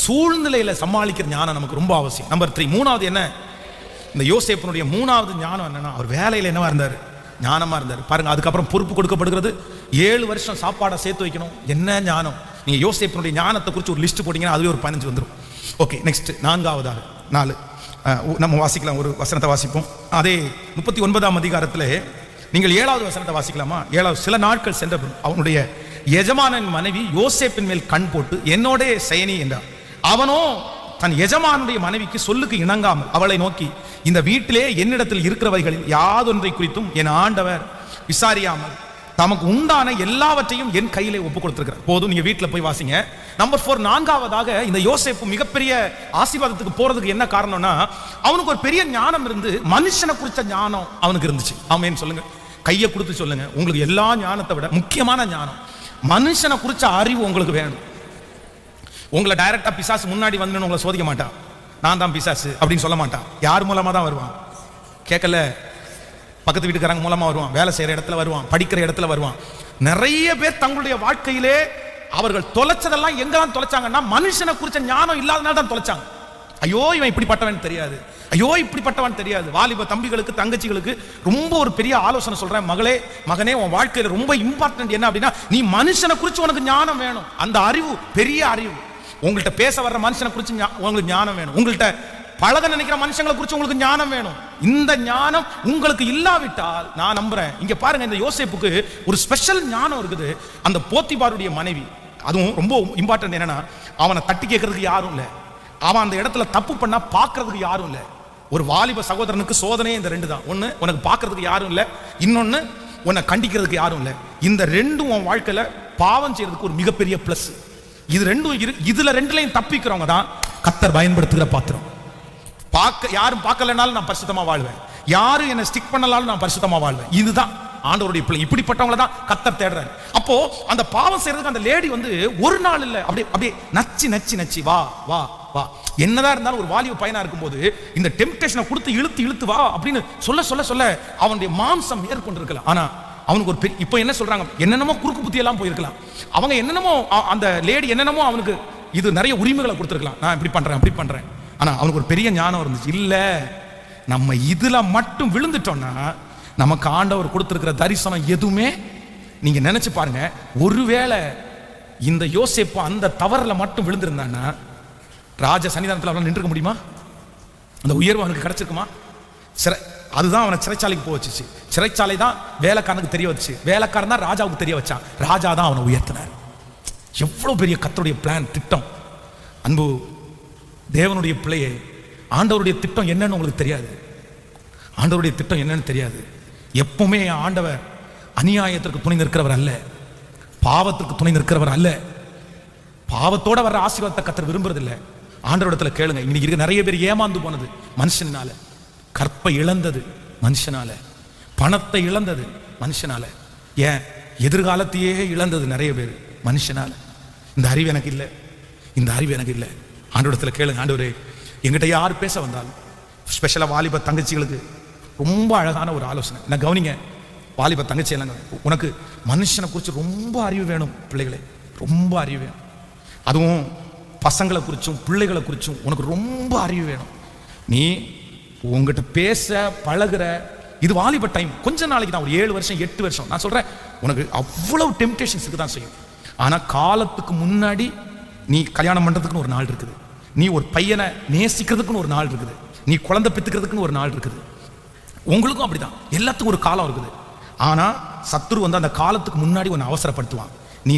A: சூழ்நிலையில சமாளிக்கிற ஞானம் நமக்கு ரொம்ப அவசியம். நம்பர் 3, மூணாவது என்ன? இந்த யோசேப்பினுடைய மூணாவது ஞானம் என்னன்னா, அவர் வேலையில என்னவா இருந்தாரு? ஞானமா இருந்தாரு. பாருங்க, அதுக்கப்புறம் பொறுப்பு கொடுக்கப்படுகிறது. 7 வருஷம் சாப்பாடை சேர்த்து வைக்கணும். என்ன ஞானம்! நீங்க யோசேப்பினுடைய ஞானத்தை குறித்து ஒரு லிஸ்ட் போட்டீங்கன்னா அதுவே ஒரு 15 வந்துடும். ஓகே, நெக்ஸ்ட் 4 நம்ம வாசிக்கலாம். ஒரு வசனத்தை வாசிப்போம். அதே 39ஆம் அதிகாரத்தில் நீங்கள் 7வது வசனத்தை வாசிக்கலாமா? 7வது, சில நாட்கள் சென்ற அவனுடைய எஜமானின் மனைவி யோசேப்பின் மேல் கண் போட்டு என்னோட சயனி என்றார். அவனோ தன் எஜமானுடைய மனைவிக்கு சொல்லுக்கு இணங்காமல் அவளை நோக்கி, இந்த வீட்டிலே என்னிடத்தில் இருக்கிறவைகளில் யாதொன்றை குறித்தும் என் ஆண்டவர் விசாரியாமல் தமக்கு உண்டான எல்லாவற்றையும் என் கையிலே ஒப்பு கொடுத்திருக்கிறார். போதும், நீங்க வீட்டில் போய் வாசிங்க. நம்பர் 4, 4ஆவதாக இந்த யோசேப்பு மிகப்பெரிய ஆசீர்வாதத்துக்கு போறதுக்கு என்ன காரணம்னா, அவனுக்கு ஒரு பெரிய ஞானம் இருந்து மனுஷனை குறித்த ஞானம் அவனுக்கு இருந்துச்சு. ஆமென் சொல்லுங்க. கையை கொடுத்து சொல்லுங்க, உங்களுக்கு எல்லா ஞானத்தை விட முக்கியமான ஞானம் மனுஷனை குறித்த அறிவு உங்களுக்கு வேணும். உங்களை டைரக்டா பிசாசு முன்னாடி வந்து உங்களை சோதிக்க மாட்டான். நான் தான் பிசாசு அப்படின்னு சொல்ல மாட்டான். யார் மூலமா தான் வருவான்? கேட்கல, பக்கத்து வீட்டுக்காரங்க மூலமா வருவான், வேலை செய்யற இடத்துல வருவான், படிக்கிற இடத்துல வருவான். நிறைய பேர் தங்களுடைய வாழ்க்கையிலே அவர்கள் தொலைச்சதெல்லாம் எங்கெல்லாம் தொலைச்சாங்கன்னா, மனுஷனை குறிச்ச ஞானம் இல்லாதனால தான் தொலைச்சாங்க. ஐயோ இவன் இப்படிப்பட்டவன் தெரியாது, ஐயோ இப்படிப்பட்டவன் தெரியாது. வாலிப தம்பிகளுக்கு தங்கச்சிகளுக்கு ரொம்ப ஒரு பெரிய ஆலோசனை சொல்றேன். மகனே, உன் வாழ்க்கையில ரொம்ப இம்பார்ட்டன்ட் என்ன அப்படின்னா, நீ மனுஷனை குறிச்சு உனக்கு ஞானம் வேணும். அந்த அறிவு பெரிய அறிவு. உங்கள்கிட்ட பேச வர்ற மனுஷனை குறிச்சு உங்களுக்கு ஞானம் வேணும். உங்கள்கிட்ட பழக நினைக்கிற மனுஷங்களை குறித்து உங்களுக்கு ஞானம் வேணும். இந்த ஞானம் உங்களுக்கு இல்லாவிட்டால், நான் நம்புறேன், இங்க பாருங்க, இந்த யோசேப்புக்கு ஒரு ஸ்பெஷல் ஞானம் இருக்குது. அந்த போத்திபாருடைய மனைவி, அதுவும் ரொம்ப இம்பார்ட்டன்ட் என்னன்னா, அவனை தட்டி கேட்கறதுக்கு யாரும் இல்லை, அவன் அந்த இடத்துல தப்பு பண்ணா பார்க்கறதுக்கு யாரும் இல்லை. ஒரு வாலிப சகோதரனுக்கு சோதனையே இந்த 2 தான். ஒன்று, உனக்கு பார்க்கறதுக்கு யாரும் இல்லை. இன்னொன்று, உன்னை கண்டிக்கிறதுக்கு யாரும் இல்லை. இந்த 2ம் உன் வாழ்க்கையில பாவம் செய்யறதுக்கு ஒரு மிகப்பெரிய பிளஸ். இது 2 இதுல 2லையும் தப்பிக்கிறவங்க தான் கர்த்தர் பயன்படுத்துகிற பாத்திரம். யாரும் பார்க்கலனாலும் நான் பரிசுத்தமா வாழ்வேன், யாரும் என்ன ஸ்டிக் பண்ணலாலும் நான் பரிசுத்தமா வாழ்வேன். இதுதான் ஆண்டவருடைய பிள்ளை. இப்படிப்பட்டவங்கள தான் கர்த்தர் தேடுறாரு. அப்போ அந்த பாவம் செய்யறதுக்கு அந்த லேடி வந்து ஒரு நாள் இல்ல, அப்படியே நச்சி நச்சி நச்சி வா வா வா. என்னதான் இருந்தாலும் ஒரு வாலிப பையனா இருக்கும்போது இந்த டெம்ப்டேஷனை கொடுத்து இழுத்து வா அப்படின்னு சொல்ல அவனுடைய மாம்சம் மேற்கொண்டிருக்கலாம். ஆனா அவனுக்கு ஒரு பெரிய, இப்போ என்ன சொல்றாங்க, என்னென்னமோ குறுக்கு புத்தி எல்லாம் போயிருக்கலாம். அவங்க என்னென்னமோ, அந்த லேடி என்னென்னமோ அவனுக்கு இது நிறைய உரிமைகளை கொடுத்துருக்கலாம். நான் இப்படி பண்றேன் அப்படி பண்றேன். ஆனா அவனுக்கு ஒரு பெரிய ஞானம் இருந்துச்சு. இல்ல, நம்ம இதுல மட்டும் விழுந்துட்டோம்னா நமக்கு ஆண்டவர் கொடுத்திருக்கிற தரிசனம் எதுவுமே, நீங்க நினைச்சு பாருங்க, ஒருவேளை இந்த யோசேப்பு அந்த தவறுல மட்டும் விழுந்திருந்தான்னா ராஜ சன்னிதானத்தில் அவனால் நின்றுக்க முடியுமா? அந்த உயர்வு அவனுக்கு கிடைச்சிருக்குமா? அதுதான் அவனை சிறைச்சாலைக்கு போக வச்சுச்சு. சிறைச்சாலை தான் வேலைக்காரனுக்கு தெரிய வச்சு, வேலைக்காரன் தான் ராஜாவுக்கு தெரிய வச்சான், ராஜா தான் அவனை உயர்த்தினார். எவ்வளவு பெரிய கர்த்தருடைய பிளான், திட்டம். அன்பு தேவனுடைய பிள்ளையே, ஆண்டவருடைய திட்டம் என்னன்னு உங்களுக்கு தெரியாது. ஆண்டவருடைய திட்டம் என்னன்னு தெரியாது. எப்பவுமே ஆண்டவர் அநியாயத்திற்கு துணை நிற்கிறவர் அல்ல, பாவத்திற்கு துணை நிற்கிறவர் அல்ல. பாவத்தோட வர்ற ஆசீர்வாதத்தை கர்த்தர் விரும்புறதில்லை. ஆண்டவரிடத்துல கேளுங்க. இன்னைக்கு இருக்க நிறைய பேர் ஏமாந்து போனது மனுஷனால, கற்பை இழந்தது மனுஷனால, பணத்தை இழந்தது மனுஷனால, ஏன் எதிர்காலத்தையே இழந்தது நிறைய பேர் மனுஷனால. இந்த அறிவு எனக்கு இல்லை, இந்த அறிவு எனக்கு இல்லை. ஆண்டவரிடத்துல கேளுங்க, ஆண்டவரே எங்கிட்ட யார் பேச வந்தாலும், ஸ்பெஷலாக வாலிப தங்கச்சிகளுக்கு ரொம்ப அழகான ஒரு ஆலோசனை. நான் கவனிங்க, வாலிப தங்கச்சி இல்லைங்க, உனக்கு மனுஷனை குறித்து ரொம்ப அறிவு வேணும் பிள்ளைகளே, ரொம்ப அறிவு வேணும். அதுவும் பசங்களை குறித்தும் பிள்ளைகளை குறித்தும் உனக்கு ரொம்ப அறிவு வேணும். நீ உங்ககிட்ட பேச பழகிற இது வாலிப டைம், கொஞ்ச நாளைக்கு தான், ஒரு 7 வருஷம் 8 வருஷம். நான் சொல்கிறேன், உனக்கு அவ்வளவு டெம்டேஷன்ஸுக்கு தான் செய்யும். ஆனால் காலத்துக்கு முன்னாடி நீ கல்யாணம் பண்ணுறதுக்குன்னு ஒரு நாள் இருக்குது, நீ ஒரு பையனை நேசிக்கிறதுக்குன்னு ஒரு நாள் இருக்குது, நீ குழந்தை பெற்றுக்கிறதுக்குன்னு ஒரு நாள் இருக்குது. உங்களுக்கும் அப்படிதான், எல்லாத்துக்கும் ஒரு காலம் இருக்குது. ஆனால் சத்துரு வந்து அந்த காலத்துக்கு முன்னாடி ஒன்று அவசரப்படுத்துவான். நீ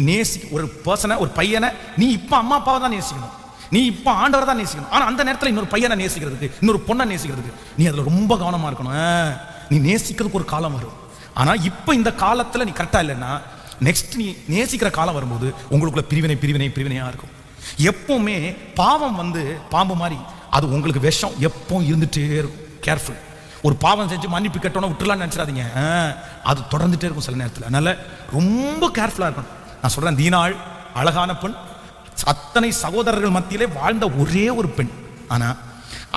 A: ஒரு பர்சனை, ஒரு பையனை நீ இப்போ அம்மா அப்பாவை தான் நேசிக்கணும், நீ இப்போ ஆண்டவரை தான் நேசிக்கணும். ஆனால் அந்த நேரத்தில் இன்னொரு பையனை நேசிக்கிறதுக்கு, இன்னொரு பொண்ணை நேசிக்கிறதுக்கு நீ அதில் ரொம்ப கவனமாக இருக்கணும். நீ நேசிக்கிறதுக்கு ஒரு காலம் வரும். ஆனால் இப்போ இந்த காலத்தில் நீ கரெக்டாக இல்லைன்னா, நெக்ஸ்ட் நீ நேசிக்கிற காலம் வரும்போது உங்களுக்குள்ள பிரிவினையாக இருக்கும். எப்பவுமே பாவம் வந்து பாம்பு மாதிரி, அது உங்களுக்கு விஷம் எப்போ இருந்துகிட்டே இருக்கும். கேர்ஃபுல். ஒரு பாவம் செஞ்சு மன்னிப்பு கேட்டோன்னா விட்டுலான்னு நினச்சிடாதீங்க, அது தொடர்ந்துட்டே இருக்கும் சில நேரத்தில். அதனால ரொம்ப கேர்ஃபுல்லாக இருக்கணும். நான் சொல்கிறேன், தீனாள் அழகான பெண், அத்தனை சகோதரர்கள் மத்தியிலே வாழ்ந்த ஒரே ஒரு பெண். ஆனால்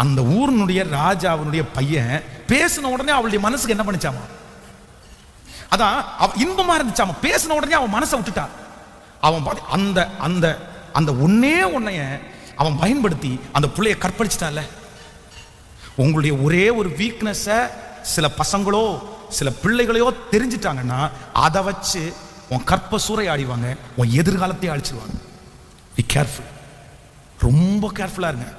A: அந்த ஊரினுடைய ராஜாவுடைய பையன் பேசின உடனே அவளுடைய மனசுக்கு என்ன பண்ணிச்சாமா, அதான் இன்பமா இருந்துச்சாமா. பேசின உடனே அவன் மனசை விட்டுட்டான். அவன் அந்த அந்த அந்த ஒன்னைய அவன் பயன்படுத்தி அந்த பிள்ளைய கற்பழிச்சிட்டான்ல. உங்களுடைய ஒரே ஒரு வீக்னஸை சில பசங்களோ சில பிள்ளைகளையோ தெரிஞ்சிட்டாங்கன்னா அதை வச்சு உன் கற்ப சூறையாடிவாங்க, உன் எதிர்காலத்தை அழிச்சிருவாங்க. பி கேர்ஃபுல், ரொம்ப கேர்ஃபுல்லாக இருங்க.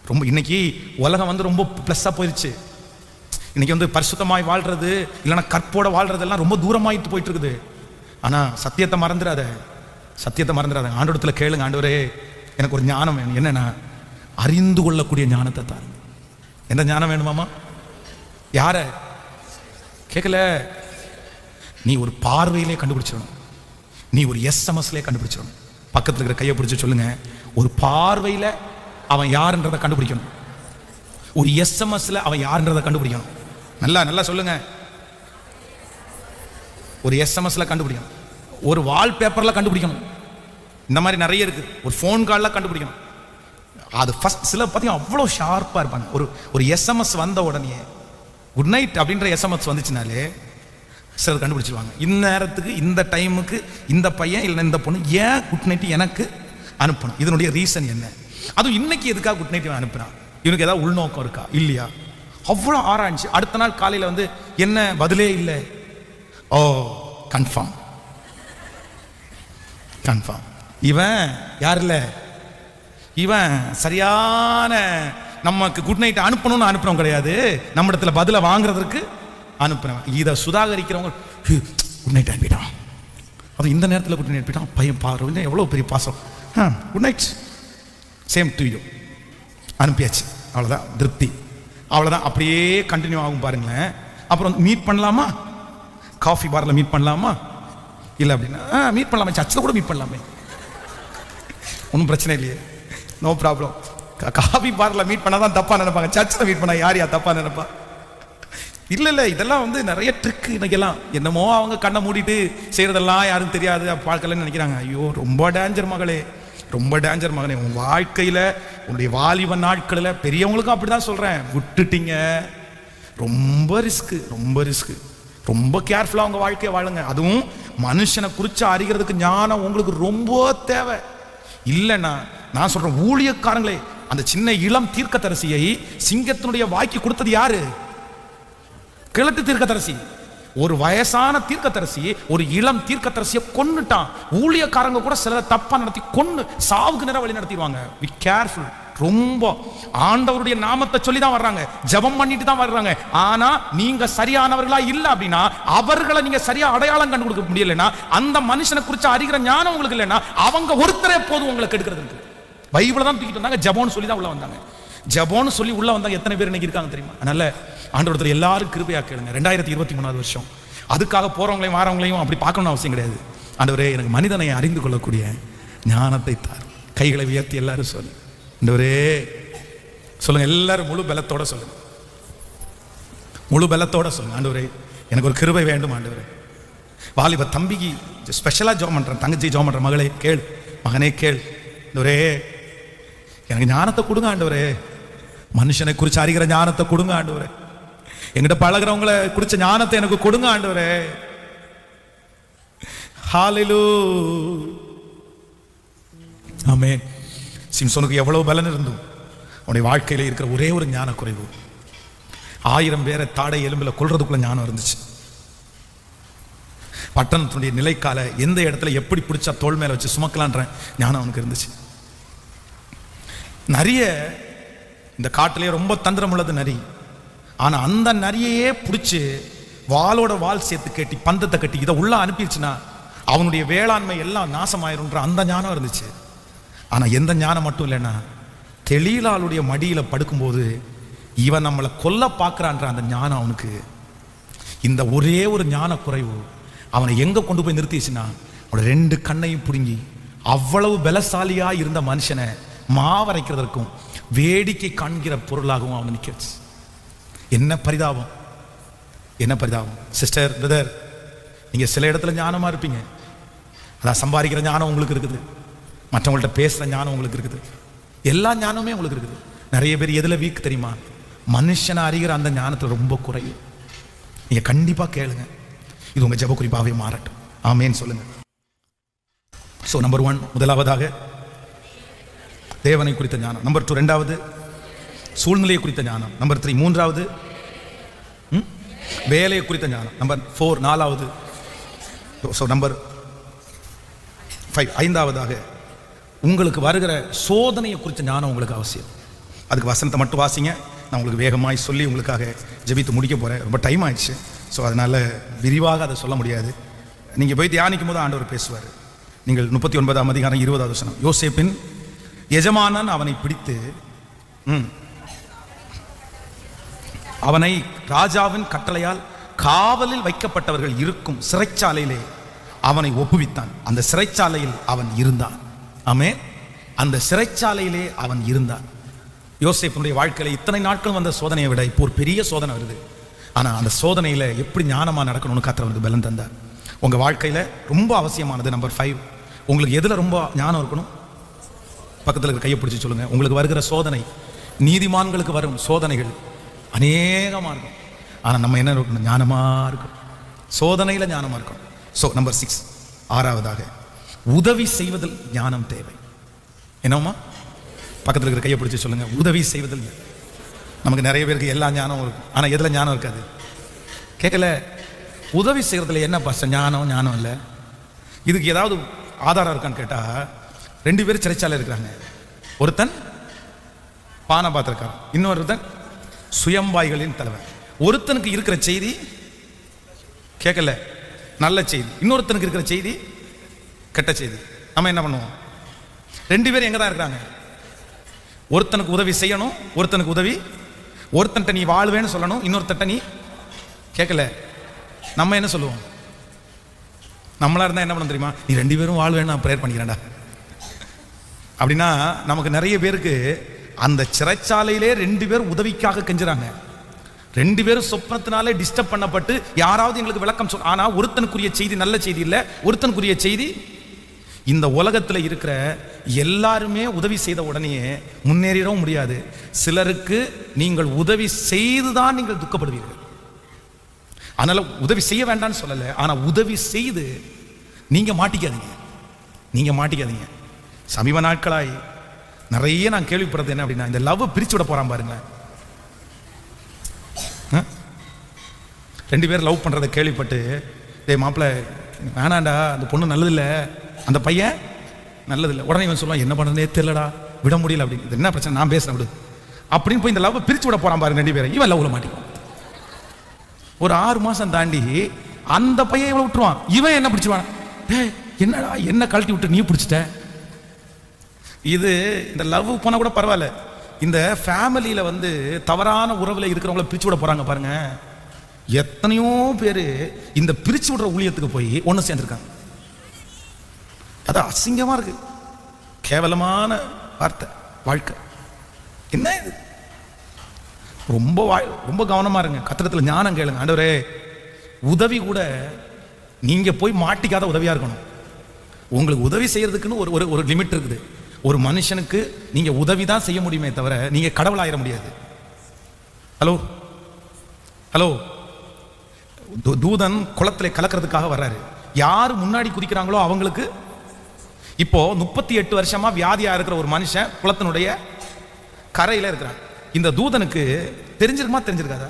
A: ரொம்ப இன்னைக்கு உலகம் வந்து ரொம்ப ப்ளஸ்ஸாக போயிடுச்சு. இன்னைக்கு வந்து பரிசுத்தமாய் வாழ்றது இல்லைன்னா கற்போட வாழ்றதெல்லாம் ரொம்ப தூரமாயிட்டு போயிட்டு இருக்குது. ஆனால் சத்தியத்தை மறந்துடாத. ஆண்டவரத்தில் கேளுங்க, ஆண்டவரே எனக்கு ஒரு ஞானம் வேணும். என்னன்னா, அறிந்து கொள்ளக்கூடிய ஞானத்தை தான். எந்த ஞானம் வேணுமாமா? யார கேட்கல, நீ ஒரு பார்வையிலே கண்டுபிடிச்சிடணும், நீ ஒரு எஸ்எம்எஸ்லேயே கண்டுபிடிச்சிடணும். பக்கத்தில் இருக்கிற கையை பிடிச்சி சொல்லுங்க, ஒரு பார்வையில் அவன் யாருன்றதை கண்டுபிடிக்கணும், ஒரு எஸ்எம்எஸ்ல அவன் யாருன்றதை கண்டுபிடிக்கணும். நல்லா சொல்லுங்க, ஒரு எஸ்எம்எஸ்ல கண்டுபிடிக்கணும், ஒரு வால்பேப்பர்ல கண்டுபிடிக்கணும். இந்த மாதிரி நிறைய இருக்கு. ஒரு ஃபோன் காலில் கண்டுபிடிக்கணும். அது ஃபர்ஸ்ட் சில பார்த்தீங்கன்னா அவ்வளோ ஷார்ப்பாக இருப்பாங்க. ஒரு எஸ்எம்எஸ் வந்த உடனே குட் நைட் அப்படின்ற எஸ்எம்எஸ் வந்துச்சுனாலே சிலர் கண்டுபிடிச்சிருவாங்க. இந்த நேரத்துக்கு இந்த டைமுக்கு இந்த பையன் இல்லை இந்த பொண்ணு ஏன் குட் நைட் எனக்கு அனுப்பணும், இதனுடைய ரீசன் என்ன, அதுவும் இன்னைக்கு எதுக்காக குட் நைட் அனுப்புறான், இவனுக்கு ஏதாவது உள்நோக்கம் இருக்கா இல்லையா, அவ்வளோ ஆராய்ச்சி. அடுத்த நாள் காலையில் வந்து என்ன பதிலே இல்லை, ஓ கன்ஃபார்ம் இவன் யார் இல்லை, இவன் சரியான நமக்கு குட் நைட் அனுப்பணும்னு அனுப்புறவங்க கிடையாது, நம்ம இடத்துல பதிலை வாங்குறதுக்கு அனுப்புறவன். இதை சுதாகரிக்கிறவங்க குட் நைட் அனுப்பிட்டான், அது இந்த நேரத்தில் குட் நைட் அனுப்பிட்டான், பையன் பாரு எவ்வளோ பெரிய பாசம், good night same to you அனுப்பியாச்சு, அவ்வளோதான் திருப்தி, அவ்வளோதான். அப்படியே கண்டினியூ ஆகும் பாருங்களேன். அப்புறம் மீட் பண்ணலாமா, காஃபி பாரில் மீட் பண்ணலாமா, இல்லை அப்படின்னா மீட் பண்ணலாமே, சர்ச்சில் கூட மீட் பண்ணலாமே, ஒன்றும் பிரச்சனை இல்லையே, நோ ப்ராப்ளம். காஃபி பாரில் மீட் பண்ணால் தான் தப்பாக நினைப்பாங்க, சர்ச்சில் மீட் பண்ணால் யார் தப்பாக நினைப்பா? இல்லை இதெல்லாம் வந்து நிறைய ட்ரிக். இன்னைக்கெல்லாம் என்னமோ அவங்க கண்ணை மூடிட்டு செய்கிறதெல்லாம் யாரும் தெரியாது பார்க்கலன்னு நினைக்கிறாங்க. ஐயோ ரொம்ப டேஞ்சர் மகளே, ரொம்ப டேஞ்சர் மகனே. உன் வாழ்க்கையில் உன்னுடைய வாலிப நாட்களில் பெரியவங்களுக்கும் அப்படி தான் சொல்கிறேன், விட்டுட்டீங்க, ரொம்ப ரிஸ்க்கு. ரொம்ப கேர்ஃபுல்லாக உங்கள் வாழ்க்கையை வாழுங்க. அதுவும் மனுஷனை குறித்து அறிகிறதுக்கு ஞானம் உங்களுக்கு ரொம்ப தேவை. இல்லைன்னா நான் சொல்கிறேன், ஊழியக்காரங்களே, அந்த சின்ன இளம் தீர்க்கதரிசியை சிங்கத்தினுடைய வாய்க்கு கொடுத்தது யாரு? கிழட்டு தீர்க்கதரிசி. ஒரு வயசான தீர்க்கதரிசி ஒரு இளம் தீர்க்கதரிசியை கொன்னுட்டான். ஊழியக்காரங்க கூட சில தப்பா நடத்தி கொன்னு சாவுக்கு நேரம் வழி நடத்திடுவாங்க. Be careful. ரொம்ப ஆண்டவருடைய நாமத்தை சொல்லி தான் வர்றாங்க, ஜெபம் பண்ணிட்டு தான் வர்றாங்க. ஆனா நீங்க சரியானவர்களா இல்ல அப்படின்னா, அவர்களை நீங்க சரியா அடையாளம் கண்டு கொடுக்க முடியலன்னா, அந்த மனுஷனை குறித்து அறிகிற ஞானம் உங்களுக்கு இல்லைன்னா, அவங்க ஒருத்தரே போதும் உங்களுக்கு எடுக்கிறது. பைபிளை தான் தூக்கிட்டு வந்தாங்க, ஜெபம்னு சொல்லி தான் உள்ள வந்தாங்க. ஜெபம்னு சொல்லி உள்ள வந்தாங்க எத்தனை பேர் இன்னைக்கு இருக்காங்க தெரியுமா? அதனால ஆண்டவரத்தில் எல்லாரும் கிருபையா கேளுங்க. 2023 வருஷம், அதுக்காக போறவங்களையும் வாரவங்களையும் அப்படி பார்க்கணும்னு அவசியம் கிடையாது. ஆண்டவரே எனக்கு மனிதனை அறிந்து கொள்ளக்கூடிய ஞானத்தை தார். கைகளை உயர்த்தி எல்லாரும் சொல்லு, ஆண்டவரே சொல்லுங்க, எல்லாரும் முழு பலத்தோட சொல்லுங்க, முழு பலத்தோட சொல்லுங்க, ஆண்டவரே எனக்கு ஒரு கிருபை வேண்டும் ஆண்டவரே. வாலிப தம்பிக்கு ஸ்பெஷலா ஜெபம் பண்றேன், தங்கச்சி ஜெபம் பண்ற, மகளே கேள், மகனே கேள், ஆண்டவரே எனக்கு ஞானத்தை கொடுங்க ஆண்டவரே, மனுஷனை குறித்து அறிகிற ஞானத்தை கொடுங்க ஆண்டவரே, எங்கிட்ட பழகிறவங்களை குறிச்ச ஞானத்தை எனக்கு கொடுங்க ஆண்டவரே. ஹல்லேலூயா. ஆமென். சிம்சோனுக்கு எவ்வளவு பலன் இருந்தும் அவனுடைய வாழ்க்கையில இருக்கிற ஒரே ஒரு ஞான குறைவு, 1000 பேரை தாடை எலும்புல கொல்றதுக்குள்ள ஞானம் இருந்துச்சு. பட்டணத்தினுடைய நிலைக்கால எந்த இடத்துல எப்படி பிடிச்சா தோல் மேல வச்சு சுமக்கலான்ற ஞானம் அவனுக்கு இருந்துச்சு. நிறைய இந்த காட்டிலேயே ரொம்ப தந்திரம் உள்ளது நரி. ஆனா அந்த நரியையே பிடிச்சி வாளோட வால் சேர்த்து கட்டி பந்தத்தை கட்டி இதை உள்ள அனுப்பிடுச்சுன்னா அவனுடைய வேளாண்மை எல்லாம் நாசமாயிருன்ற அந்த ஞானம் இருந்துச்சு. ஆனா எந்த ஞானம் மட்டும் இல்லைன்னா, தெளிலாளுடைய மடியில படுக்கும்போது இவன் நம்மளை கொல்ல பார்க்கிறான்ற அந்த ஞானம் அவனுக்கு. இந்த ஒரே ஒரு ஞான குறைவு அவனை எங்க கொண்டு போய் நிறுத்திச்சுன்னா, அவனோட 2 கண்ணையும் பிடுங்கி அவ்வளவு பலசாலியா இருந்த மனுஷனை மாவரைக்கிறதற்கும் வேடிக்கை காண்கிற பொருளாகவும் அவனை நிற்க. என்ன பரிதாபம், என்ன பரிதாபம். சிஸ்டர், பிரதர், நீங்க சில இடத்துல ஞானமா இருப்பீங்க, அதான் சம்பாதிக்கிற ஞானம் உங்களுக்கு இருக்குது, மற்றவங்கள்ட்ட பேசுற ஞானம் உங்களுக்கு இருக்குது, எல்லா ஞானமே உங்களுக்கு இருக்குது. நிறைய பேர் எதுல வீக் தெரியுமா? மனுஷனை அறிகிற அந்த ஞானத்துல ரொம்ப குறையும். நீங்க கண்டிப்பா கேளுங்க, இது உங்க ஜெப குறிப்பாகவே மாறட்டும். ஆமேன்னு சொல்லுங்க. ஸோ நம்பர் 1 முதலாவதாக தேவனை குறித்த ஞானம். நம்பர் 2 2வது சூழ்நிலையை குறித்த ஞானம். நம்பர் 3 3வது வேலையை குறித்த ஞானம். நம்பர் 4 4வது. ஸோ நம்பர் 5 5வதாக உங்களுக்கு வருகிற சோதனையை குறித்த ஞானம் உங்களுக்கு அவசியம். அதுக்கு வசனத்தை மட்டும் வாசிங்க, நான் உங்களுக்கு வேகமாய் சொல்லி உங்களுக்காக ஜெபித்து முடிக்க போகிறேன். ரொம்ப டைம் ஆயிடுச்சு. ஸோ அதனால் விரிவாக அதை சொல்ல முடியாது. நீங்கள் போய் தியானிக்கும் போது ஆண்டவர் பேசுவார். நீங்கள் 39ஆம் அதிகாரம் 20வது வசனம். யோசேப்பின் எஜமானன் அவனை பிடித்து அவனை ராஜாவின் கட்டளையால் காவலில் வைக்கப்பட்டவர்கள் இருக்கும் சிறைச்சாலையிலே அவனை ஒப்புவித்தான். அந்த சிறைச்சாலையில் அவன் இருந்தான். ஆமென். அந்த சிறைச்சாலையிலே அவன் இருந்தான். யோசேப்பினுடைய வாழ்க்கையில் இத்தனை நாட்கள் வந்த சோதனையை விட இப்போ ஒரு பெரிய சோதனை வருது. ஆனால் அந்த சோதனையில் எப்படி ஞானமாக நடக்கணும்னு கர்த்தர் பலன் தந்தார். உங்கள் வாழ்க்கையில் ரொம்ப அவசியமானது நம்பர் 5. உங்களுக்கு எதில் ரொம்ப ஞானம் இருக்கணும்? பக்கத்தில் இருக்கிற கையை பிடிச்சி சொல்லுங்க. உங்களுக்கு வருகிற சோதனை, நீதிமான்களுக்கு வரும் சோதனைகள் அநேகமாக இருக்கும். ஆனால் நம்ம என்ன இருக்கணும்? ஞானமாக இருக்கும். சோதனையில் ஞானமாக இருக்கணும். ஸோ நம்பர் 6 6வதாக உதவி செய்வதில் ஞானம் தேவை. என்னம்மா? பக்கத்தில் இருக்கிற கையை பிடிச்சி சொல்லுங்க. உதவி செய்வதில். நமக்கு நிறைய பேருக்கு எல்லா ஞானமும் இருக்கும், ஆனால் எதில் ஞானம் இருக்காது? கேட்கல. உதவி செய்கிறதுல என்ன பாஸ்டர் ஞானம் இல்லை? இதுக்கு ஏதாவது ஆதாரம் இருக்கான்னு கேட்டால், 2 பேர் சிறைச்சாலை இருக்கிறாங்க. ஒருத்தன் பானை பார்த்துருக்கான், இன்னொருத்தன் சுயம்பாய்களின் தலைவர். ஒருத்தனுக்கு இருக்கிற செய்தி கேட்கல, நல்ல செய்தி. இன்னொருத்தனுக்கு இருக்கிற செய்தி கெட்ட செய்தி. நம்ம என்ன பண்ணுவோம்? 2 பேரும் எங்கே தான் இருக்கிறாங்க? ஒருத்தனுக்கு உதவி செய்யணும், ஒருத்தனுக்கு உதவி, ஒருத்தன்ட்ட நீ வாழ்வேன்னு சொல்லணும், இன்னொருத்தட்ட நீ கேட்கல. நம்ம என்ன சொல்லுவோம்? நம்மளா இருந்தால் என்ன பண்ண தெரியுமா? நீ 2 பேரும் வாழ்வேன்னு நான் ப்ரேயர் பண்ணிக்கிறேன்டா அப்படின்னா, நமக்கு நிறைய பேருக்கு அந்த சிறைச்சாலையிலே 2 பேர் உதவிக்காக கெஞ்சுறாங்க. 2 பேரும் சொப்னத்தினாலே டிஸ்டர்ப் பண்ணப்பட்டு யாராவது எங்களுக்கு விளக்கம் சொல். ஆனால் ஒருத்தனுக்குரிய செய்தி நல்ல செய்தி இல்லை, ஒருத்தனுக்குரிய செய்தி. இந்த உலகத்தில் இருக்கிற எல்லாருமே உதவி செய்த உடனே முன்னேறிடவும் முடியாது. சிலருக்கு நீங்கள் உதவி செய்துதான் நீங்கள் துக்கப்படுவீர்கள். அதனால உதவி செய்ய வேண்டாம்னு சொல்லலை, ஆனால் உதவி செய்து நீங்க மாட்டிக்காதீங்க. சமீப நாட்களாய் நிறைய நான் கேள்விப்படுறது என்ன அப்படின்னா, இந்த லவ் பிரிச்சு விட போறான் பாருங்க. 2 பேர் லவ் பண்றதை கேள்விப்பட்டு, டேய் மாப்பிள்ள வேணாண்டா, அந்த பொண்ணு நல்லதில்லை, அந்த பையன் நல்லதில்லை. உடனே இவன் சொல்லுவான், என்ன பண்ணுறதே தெரியலடா, விட முடியல அப்படின்னு. என்ன பிரச்சனை, நான் பேசுறேன் விடு அப்படின்னு போய் இந்த லவ் பிரிச்சு விட போறான் பாருங்க 2 பேரை. இவன் லவ்ல மாட்டிக்குவான். ஒரு 6 மாசம் தாண்டி அந்த பையன் இவனை விட்டுருவான். இவன் என்ன பிடிச்சுவான்? என்னடா என்ன கழட்டி விட்டு நீ பிடிச்சிட்ட? இது இந்த லவ் போனா கூட பரவாயில்ல, இந்த ஃபேமிலியில தவறான உறவுல இருக்கிறவங்கள பிரிச்சு விட போறாங்க பாருங்க. எத்தனையோ பேரு இந்த பிரிச்சு விடுற ஊழியத்துக்கு போய் ஒன்று சேர்ந்துருக்காங்க. அது அசிங்கமா இருக்கு, கேவலமான வார்த்தை. வாழ்க்கை என்ன இது? ரொம்ப கவனமா இருங்க. கத்திரத்தில் ஞானம் கேளுங்க. ஆண்டவரே, உதவி கூட நீங்க போய் மாட்டிக்காத உதவியா இருக்கணும். உங்களுக்கு உதவி செய்யறதுக்குன்னு ஒரு லிமிட் இருக்குது. ஒரு மனுஷனுக்கு நீங்க உதவி தான் செய்ய முடியுமே தவிர நீங்க கடவுளாயிர முடியாது. ஹலோ ஹலோ, தூதன் குளத்தில் கலக்கிறதுக்காக வர்றாரு. யார் முன்னாடி குதிக்கிறாங்களோ அவங்களுக்கு. இப்போ 38 வருஷமா வியாதியா இருக்கிற ஒரு மனுஷன் குளத்தினுடைய கரையில இருக்கிறான். இந்த தூதனுக்கு தெரிஞ்சிருக்குமா தெரிஞ்சிருக்காதா?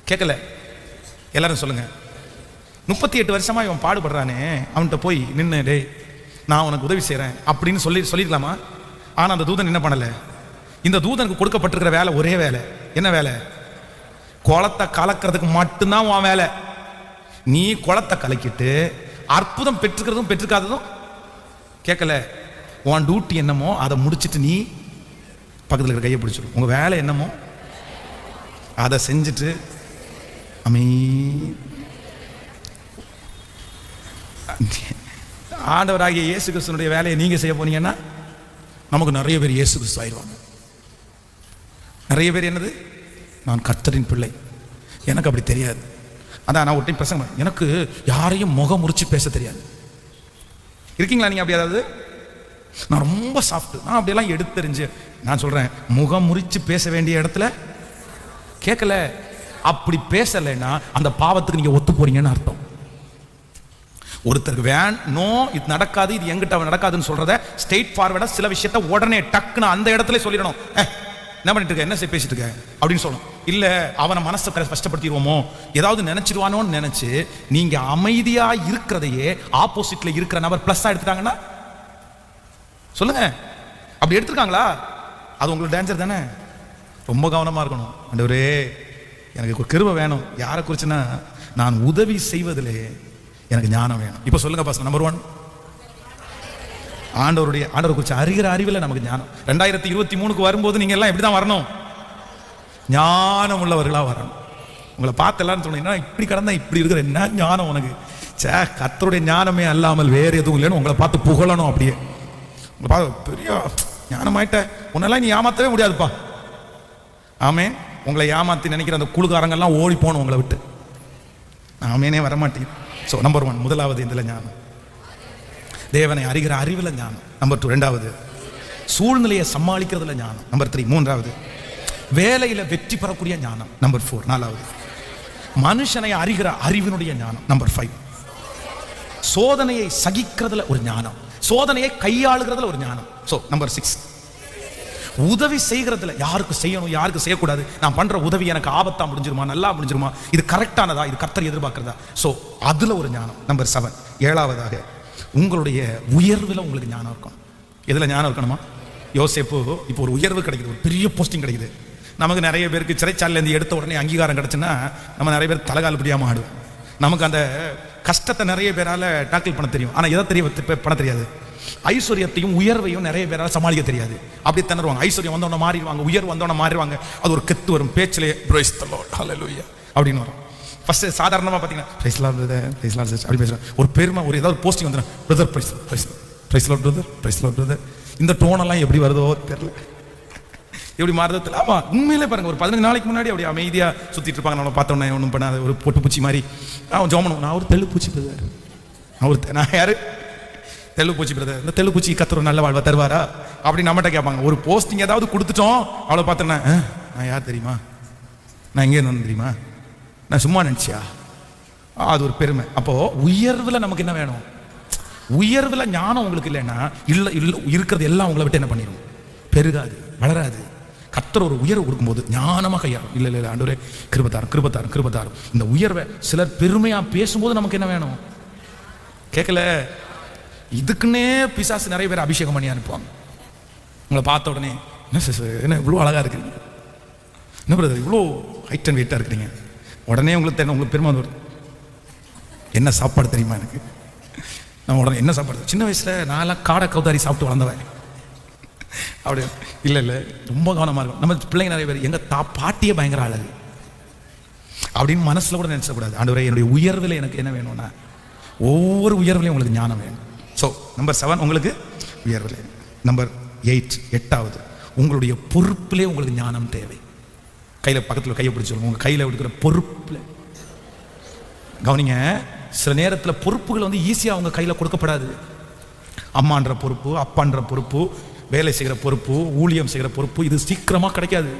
A: கேட்கல, எல்லாரும் சொல்லுங்க. 38 வருஷமா இவன் பாடுபடுறானே, அவன்கிட்ட போய் நின்று டேய் நான் உனக்கு உதவி செய்கிறேன் அப்படின்னு சொல்லியிருக்கலாமா? ஆனால் அந்த தூதன் என்ன பண்ணலை. இந்த தூதனுக்கு கொடுக்கப்பட்டிருக்கிற வேலை ஒரே வேலை. என்ன வேலை? குளத்தை கலக்கிறதுக்கு மட்டும்தான் உன் வேலை. நீ குளத்தை கலக்கிட்டு அற்புதம் பெற்றுக்கிறதும் பெற்றுக்காததும் கேட்கல. உன் டியூட்டி என்னமோ அதை முடிச்சுட்டு நீ பக்கத்தில் இருக்கிற கையை பிடிச்சிடும். உங்கள் வேலை என்னமோ அதை செஞ்சுட்டு ஆண்டவராகிய இயேசு கிறிஸ்துனுடைய வேலையை நீங்க செய்ய போனீங்கன்னா நமக்கு நிறைய பேர் இயேசு கிறிஸ்து ஆயிடுவாங்க. நிறைய பேர் என்னது, நான் கர்த்தரின் பிள்ளை, எனக்கு அப்படி தெரியாது. அதான் நான் ஒரு டைம் பசங்க, எனக்கு யாரையும் முகம் முறிச்சு பேச தெரியாது. இருக்கீங்களா நீங்க அப்படி? அதாவது நான் ரொம்ப சாஃப்ட், நான் அப்படியெல்லாம் எடுத்தறிஞ்சு நான் சொல்றேன், முகம் முறிச்சு பேச வேண்டிய இடத்துல கேட்கல. அப்படி பேசலைன்னா அந்த பாவத்துக்கு நீங்க ஒத்து போறீங்கன்னு அர்த்தம். ஒருத்தருக்கு நோ இது நடக்காது, இது எங்கிட்ட நடக்காதுன்னு சொல்றத ஸ்ட்ரெயிட் ஃபார்வர்டா சில விஷயத்த உடனே டக்குன்னு அந்த இடத்துல சொல்லிடணும். என்ன பண்ணிட்டு இருக்க, என்ன பேசிட்டு இருக்க அப்படின்னு சொல்லணும். இல்ல அவனை மனசை கஷ்டப்படுத்திடுவோமோ, ஏதாவது நினைச்சிடுவானோன்னு நினைச்சு நீங்க அமைதியா இருக்கிறதையே ஆப்போசிட்ல இருக்கிற நபர் பிளஸ்ஸா எடுத்துட்டாங்கன்னா சொல்லுங்க, அப்படி எடுத்துருக்காங்களா? அது உங்களுக்கு டேஞ்சர் தானே. ரொம்ப கவனமா இருக்கணும். ஆண்டவரே எனக்கு ஒரு கிருபை வேணும். யாரை குறிச்சுன்னா, நான் உதவி செய்வதிலே எனக்கு ஞானம் வேணும். இப்போ சொல்லுங்க பாஸ். நம்பர் 1, ஆண்டவர் குறித்து அறிகிற அறிவில் நமக்கு ஞானம். 2023 வரும்போது நீங்க எல்லாம் எப்படிதான் வரணும்? ஞானம் உள்ளவர்களா வரணும். உங்களை பார்த்து எல்லாரும் சொன்னீங்கன்னா, இப்படி கடந்தா இப்படி இருக்கிற என்ன ஞானம் உனக்கு, கர்த்தருடைய ஞானமே அல்லாமல் வேறு எதுவும் இல்லைன்னு உங்களை பார்த்து புகழணும். அப்படியே உங்களை பார்த்து பெரிய ஞானமாயிட்ட, உன்னெல்லாம் நீ ஏமாத்தவே முடியாதுப்பா. ஆமே, உங்களை ஏமாத்தி நினைக்கிற அந்த குழுக்காரங்கெல்லாம் ஓடி போகணும் உங்களை விட்டு. ஆமேனே வரமாட்டேங்குது. ஸோ நம்பர் 1 முதலாவது இதில் ஞானம், தேவனை அறிகிற அறிவில் ஞானம். நம்பர் 2 ரெண்டாவது சூழ்நிலையை சமாளிக்கிறதுல ஞானம். நம்பர் 3 மூன்றாவது வேலையில் வெற்றி பெறக்கூடிய ஞானம். நம்பர் 4 நாலாவது மனுஷனை அறிகிற அறிவினுடைய ஞானம். நம்பர் 5 சோதனையை சகிக்கிறதுல ஒரு ஞானம், சோதனையை கையாளுகிறதுல ஒரு ஞானம். ஸோ நம்பர் 6 உதவி செய்கிறதுல யாருக்கு செய்யணும் யாருக்கு செய்யக்கூடாது, நான் பண்ற உதவி எனக்கு ஆபத்தா முடிஞ்சிருமா நல்லா முடிஞ்சிருமா, இது கரெக்டானதா, இது கர்த்தர் எதிர்பார்க்கிறதா, ஸோ அதுல ஒரு ஞானம். நம்பர் 7 ஏழாவதாக உங்களுடைய உயர்வில் உங்களுக்கு ஞானம் இருக்கணும். எதுல ஞானம் இருக்கணுமா? யோசேப்பு இப்போ ஒரு உயர்வு கிடைக்குது, ஒரு பெரிய போஸ்டிங் கிடைக்குது. நமக்கு நிறைய பேருக்கு சிறைச்சாலையிலேருந்து எடுத்த உடனே அங்கீகாரம் கிடைச்சுன்னா நம்ம நிறைய பேர் தலைகால் பிடியாம ஆடுவோம். நமக்கு அந்த கஷ்டத்தை நிறைய பேரால டாக்கிள் பண்ண தெரியும், ஆனா எதை பண்ண தெரியாது. ஐஸ்வர்யத்தையும் உயர்வையும் நிறைய பேரால் சமாளிக்க தெரியாது. அப்படி திணறுவாங்க. ஐஸ்வர்யம் வந்தவன மாறிடுவாங்க, உயர்வு வந்தவன மாறிடுவாங்க. அது ஒரு கெத்து வரும் பேச்சிலே, பிரைஸ் தி லார்ட் ஹல்லேலூயா அப்படின்னு வரும். ஃபர்ஸ்ட் சாதாரணமாக பார்த்தீங்கன்னா praise the Lord brother, praise the Lord sister அப்படி பேசுகிறேன். ஒரு பெருமை, ஒரு ஏதாவது போஸ்டிங் வந்துடும், brother price praise the Lord brother, praise the Lord brother. இந்த டோனெல்லாம் எப்படி வருதோ தெரியல, எப்படி மாறுதல். ஆமாம், உண்மையிலே பாருங்க, ஒரு 15 நாளைக்கு முன்னாடி அப்படி அமைதியாக சுற்றிட்டு இருப்பாங்க. நம்ம பார்த்தோன்னே ஒன்றும் பண்ணாத ஒரு பொட்டுப்பூச்சி மாதிரி. அவன் ஜோமனும், நான் ஒரு தெள்ளுப்பூச்சி பிரதர், நான் யாரு தெள்ளுப்பூச்சி பிரதர், இந்த தெள்ளுப்பூச்சி கத்துற நல்ல வாழ்வா தருவாரா அப்படி நம்மகிட்ட கேட்பாங்க. ஒரு போஸ்டிங் ஏதாவது கொடுத்துட்டோம், அவளை பார்த்தோன்னா நான் யார் தெரியுமா, நான் எங்கே இருந்து தெரியுமா, நான் சும்மா நினச்சியா, அது ஒரு பெருமை. அப்போ உயர்வில் நமக்கு என்ன வேணும்? உயர்வில் ஞானம் உங்களுக்கு இல்லைன்னா இல்லை இருக்கிறது எல்லாம் உங்களை விட்டு என்ன பண்ணிடும், பெருகாது, வளராது. கர்த்தர் ஒரு உயர்வு கொடுக்கும்போது ஞானமாக கையாளும். இல்லை இல்லை ஆண்டவரே கிருபத்தாரும். இந்த உயர்வை சிலர் பெருமையாக பேசும்போது நமக்கு என்ன வேணும்? கேட்கல. இதுக்குன்னே பிசாசு நிறைய பேர் அபிஷேகம் பண்ணி அனுப்புவாங்க. உங்களை பார்த்த உடனே என்ன இவ்வளோ அழகாக இருக்கிறீங்க, என்ன பிரதர் இவ்வளோ ஹைட் அண்ட் வெயிட்டாக இருக்கிறீங்க, உடனே உங்களுக்கு பெருமை வருது. என்ன சாப்பாடு தெரியுமா எனக்கு, நான் உடனே என்ன சாப்பாடு, சின்ன வயசில் நான்லாம் காடை கௌதாரி சாப்பிட்டு வளர்ந்தவன் அப்படி. இல்லை ரொம்ப கவனமாக இருக்கும். நம்ம பிள்ளைங்க நிறைய பேர் எங்கள் பாட்டியே பயங்கர அழகு அப்படின்னு மனசில் கூட நினச்சக்கூடாது. ஆண்டவரே என்னுடைய உயர்வில் எனக்கு என்ன வேணும்னா, ஒவ்வொரு உயர்வுலையும் உங்களுக்கு ஞானம் வேணும். ஸோ நம்பர் 7 உங்களுக்கு உயர்வில். நம்பர் 8 எட்டாவது உங்களுடைய பொறுப்பிலே உங்களுக்கு ஞானம் தேவை. கையில் பக்கத்தில் கையை பிடிச்சி சொல்லுங்க, உங்கள் கையில் எடுக்கிற பொறுப்பில் கவனிங்க. சில நேரத்தில் பொறுப்புகள் ஈஸியாக அவங்க கையில் கொடுக்கப்படாது. அம்மான்ற பொறுப்பு, அப்பான்ற பொறுப்பு, வேலை செய்கிற பொறுப்பு, ஊழியம் செய்கிற பொறுப்பு, இது சீக்கிரமாக கிடைக்காது.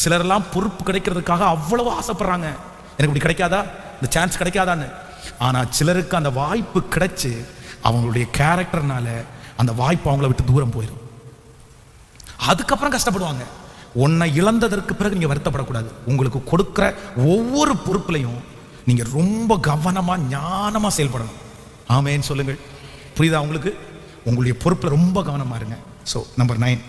A: சிலரெல்லாம் பொறுப்பு கிடைக்கிறதுக்காக அவ்வளவு ஆசைப்படுறாங்க, எனக்கு இப்படி கிடைக்காதா, இந்த சான்ஸ் கிடைக்காதான்னு. ஆனால் சிலருக்கு அந்த வாய்ப்பு கிடைச்சு அவங்களுடைய கேரக்டர்னால அந்த வாய்ப்பு அவங்கள விட்டு தூரம் போயிடும். அதுக்கப்புறம் கஷ்டப்படுவாங்க. உன்னை இழந்ததற்கு பிறகு நீங்கள் வருத்தப்படக்கூடாது. உங்களுக்கு கொடுக்குற ஒவ்வொரு பொறுப்புலையும் நீங்கள் ரொம்ப கவனமாக ஞானமாக செயல்படணும். ஆமேன்னு சொல்லுங்கள். புரியுதா உங்களுக்கு? உங்களுடைய பொறுப்பில் ரொம்ப கவனமாக இருங்க. ஸோ நம்பர் 9,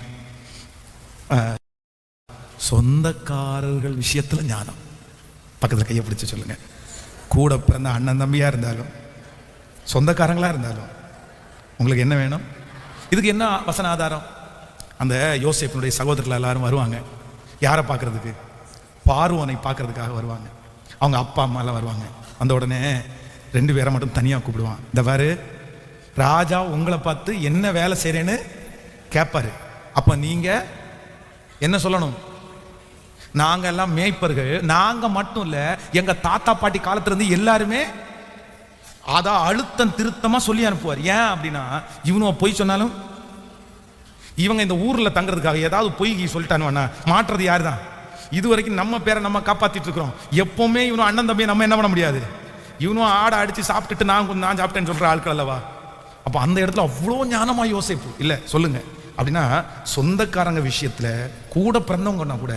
A: சொந்தக்காரர்கள் விஷயத்தில் ஞானம். பக்கத்தில் கையை பிடிச்சி சொல்லுங்க. கூட பிறந்த அண்ணன் தம்பியாக இருந்தாலும் சொந்தக்காரங்களாக இருந்தாலும் உங்களுக்கு என்ன வேணும்? இதுக்கு என்ன வசன ஆதாரம்? அந்த யோசேப்பினுடைய சகோதரர்கள் எல்லாரும் வருவாங்க. யாரை பார்க்கறதுக்கு? பார்வோனை பார்க்கறதுக்காக வருவாங்க. அவங்க அப்பா அம்மா எல்லாம் வருவாங்க. அந்த உடனே 2 பேரை மட்டும் தனியாக கூப்பிடுவான். இந்த பாரு, ராஜா உங்களை பார்த்து என்ன வேலை செய்கிறேன்னு கேட்பாரு. அப்போ நீங்கள் என்ன சொல்லணும்? நாங்கள் எல்லாம் மேய்ப்பர்கள், நாங்கள் மட்டும் இல்லை, எங்கள் தாத்தா பாட்டி காலத்திலேருந்து எல்லாருமே அதான் அழுத்தம் திருத்தமாக சொல்லி அனுப்புவார். ஏன் அப்படின்னா, இவனும் பொய் சொன்னாலும் இவங்க இந்த ஊரில் தங்குறதுக்காக ஏதாவது பொய் சொல்லிட்டானுவானா மாற்றுறது யார் தான்? இது வரைக்கும் நம்ம பேரை நம்ம காப்பாற்றிட்டு இருக்கிறோம். எப்பவுமே இவனும் அண்ணன் தம்பியை நம்ம என்ன பண்ண முடியாது. இவனும் ஆடை அடித்து சாப்பிட்டுட்டு நான் சாப்பிட்டேன்னு சொல்கிற ஆட்கள் அல்லவா? அப்போ அந்த இடத்துல அவ்வளோ ஞானமாக யோசிப்பு இல்லை சொல்லுங்க. அப்படின்னா சொந்தக்காரங்க விஷயத்தில் கூட பிறந்தவங்கன்னா கூட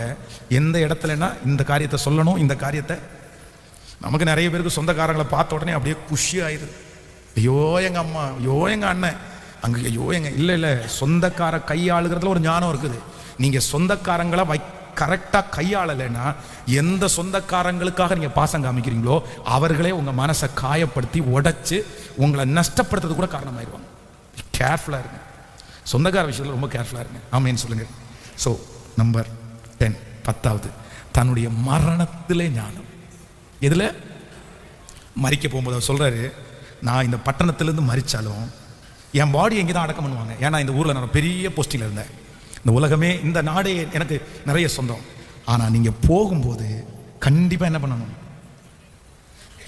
A: எந்த இடத்துலன்னா இந்த காரியத்தை சொல்லணும், இந்த காரியத்தை. நமக்கு நிறைய பேருக்கு சொந்தக்காரங்களை பார்த்த உடனே அப்படியே குஷி ஆயிடுது. ஐயோ எங்கள் அம்மா, ஐயோ எங்கள் அண்ணன், அங்கே ஐயோ எங்க. இல்லை, சொந்தக்கார கையாளுகிறதுல ஒரு ஞானம் இருக்குது. நீங்கள் சொந்தக்காரங்களை கரெக்டாக கையாளலைன்னா எந்த சொந்தக்காரங்களுக்காக நீங்கள் பாசம் காமிக்கிறீங்களோ அவர்களே உங்கள் மனசை காயப்படுத்தி உடைச்சு உங்களை நஷ்டப்படுத்துறது கூட காரணமாயிருவாங்க. கேர்ஃபுல்லாக இருங்க. சொந்தக்கார விஷயத்தில் ரொம்ப கேர்ஃபுல்லாக இருங்க. ஆமேன்னு சொல்லுங்கள். ஸோ நம்பர் 10, 10வது, தன்னுடைய மரணத்திலே ஞானம். இதில் மறிக்க போகும்போது அவர் சொல்கிறாரு, நான் இந்த பட்டணத்திலேருந்து மறிச்சாலும் என் பாடி எங்கே தான் அடக்கம் பண்ணுவாங்க. ஏன்னா இந்த ஊரில் நான் பெரிய போஸ்டிங்கில் இருந்தேன். இந்த உலகமே, இந்த நாடே எனக்கு நிறைய சொந்தம். ஆனால் நீங்கள் போகும்போது கண்டிப்பாக என்ன பண்ணணும்?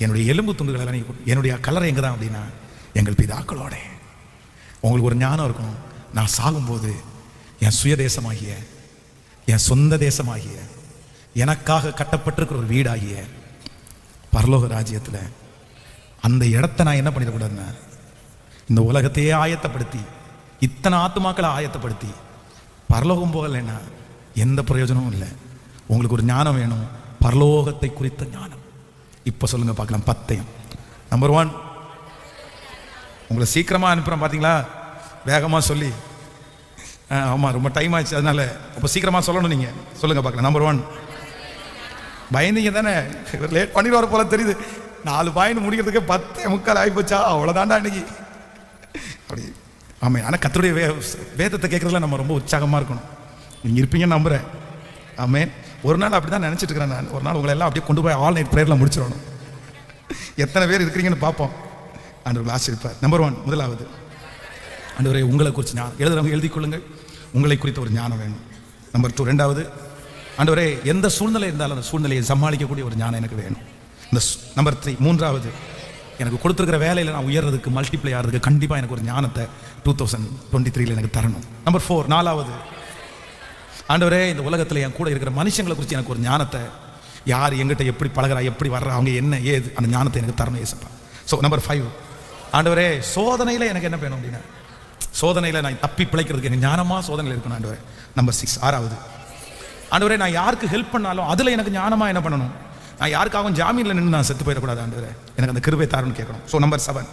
A: என்னுடைய எலும்பு துண்டுகள் நீங்கள், என்னுடைய கலரை எங்கே தான் அப்படின்னா எங்கள் பிதாக்களோட. உங்களுக்கு ஒரு ஞானம் இருக்கணும். நான் சாகும்போது என் சுய தேசமாகிய, என் சொந்த தேசமாகிய, எனக்காக கட்டப்பட்டிருக்கிற ஒரு வீடாகிய பரலோக ராஜ்யத்தில் அந்த இடத்த நான் என்ன பண்ணிடக்கூடாதுன்னா, இந்த உலகத்தையே ஆயத்தப்படுத்தி இத்தனை ஆத்துமாக்களை ஆயத்தப்படுத்தி பரலோகம் போகலைன்னா எந்த பிரயோஜனமும் இல்லை. உங்களுக்கு ஒரு ஞானம் வேணும், பரலோகத்தை குறித்த ஞானம். இப்போ சொல்லுங்க பார்க்கலாம். 10. நம்பர் 1, உங்களை சீக்கிரமாக அனுப்புகிறேன் பார்த்தீங்களா, வேகமாக சொல்லி. ஆமாம், ரொம்ப டைம் ஆச்சு, அதனால அப்போ சீக்கிரமாக சொல்லணும். நீங்கள் சொல்லுங்கள் பார்க்கலாம். நம்பர் 1, பயந்தீங்க தானே, லேட் பண்ணிட்டு வர போல தெரியுது. 4 பாயிண்ட் முடிக்கிறதுக்கு 10:45 ஆகிப்போச்சா, அவ்வளோதாண்டா அன்னைக்கு அப்படி. ஆமாம், ஆனால் கர்த்தருடைய வேதத்தை கேட்குறதுல நம்ம ரொம்ப உற்சாகமாக இருக்கணும். நீங்கள் இருப்பீங்கன்னு நம்புகிறேன். ஆமாம், ஒரு நாள் அப்படி தான் நினச்சிட்டு இருக்கிறேன் நான். ஒரு நாள் உங்களை எல்லாம் அப்படியே கொண்டு போய் ஆல் நைட் ப்ரேயரில் முடிச்சிடணும். எத்தனை பேர் இருக்கிறீங்கன்னு பார்ப்போம். ஆண்டவர் ஆசீர்வதிப்பார். நம்பர் 1, முதலாவது, ஆண்டவரே உங்களை குறித்து ஞானம். எழுதுறவங்க எழுதி கொள்ளுங்கள், உங்களை குறித்த ஒரு ஞானம் வேணும். நம்பர் 2, ரெண்டாவது, ஆண்டவரே எந்த சூழ்நிலை இருந்தாலும் அந்த சூழ்நிலையை சமாளிக்கக்கூடிய ஒரு ஞானம் எனக்கு வேணும். இந்த நம்பர் 3, மூன்றாவது, எனக்கு கொடுத்துருக்கிற வேலையில் நான் உயர்றதுக்கு, மல்டிப்ளை ஆகிறதுக்கு கண்டிப்பாக எனக்கு ஒரு ஞானத்தை 2023 எனக்கு தரணும். நம்பர் 4, நாலாவது, ஆண்டவரே இந்த உலகத்தில் என் கூட இருக்கிற மனுஷங்களை குறித்து எனக்கு ஒரு ஞானத்தை, யார் எங்கிட்ட எப்படி பழகிறா, எப்படி வர்றா, அவங்க என்ன ஏது, அந்த ஞானத்தை எனக்கு தரணும் ஏசப்பா. ஸோ நம்பர் 5, ஆண்டவரே சோதனையில் எனக்கு என்ன வேணும் அப்படின்னா, சோதனையில் நான் தப்பி பிழைக்கிறதுக்கு எனக்கு ஞானமாக சோதனையில் இருக்கணும் ஆண்டவரே. நம்பர் 6, ஆறாவது, ஆண்டவரே நான் யாருக்கு ஹெல்ப் பண்ணாலும் அதில் எனக்கு ஞானமாக என்ன பண்ணணும், நான் யாருக்காகவும் ஜாமீனில் நின்று நான் செத்து போயிடக்கூடாது ஆண்டவரே, எனக்கு அந்த கிருபை தாருன்னு கேட்கணும். ஸோ நம்பர் 7,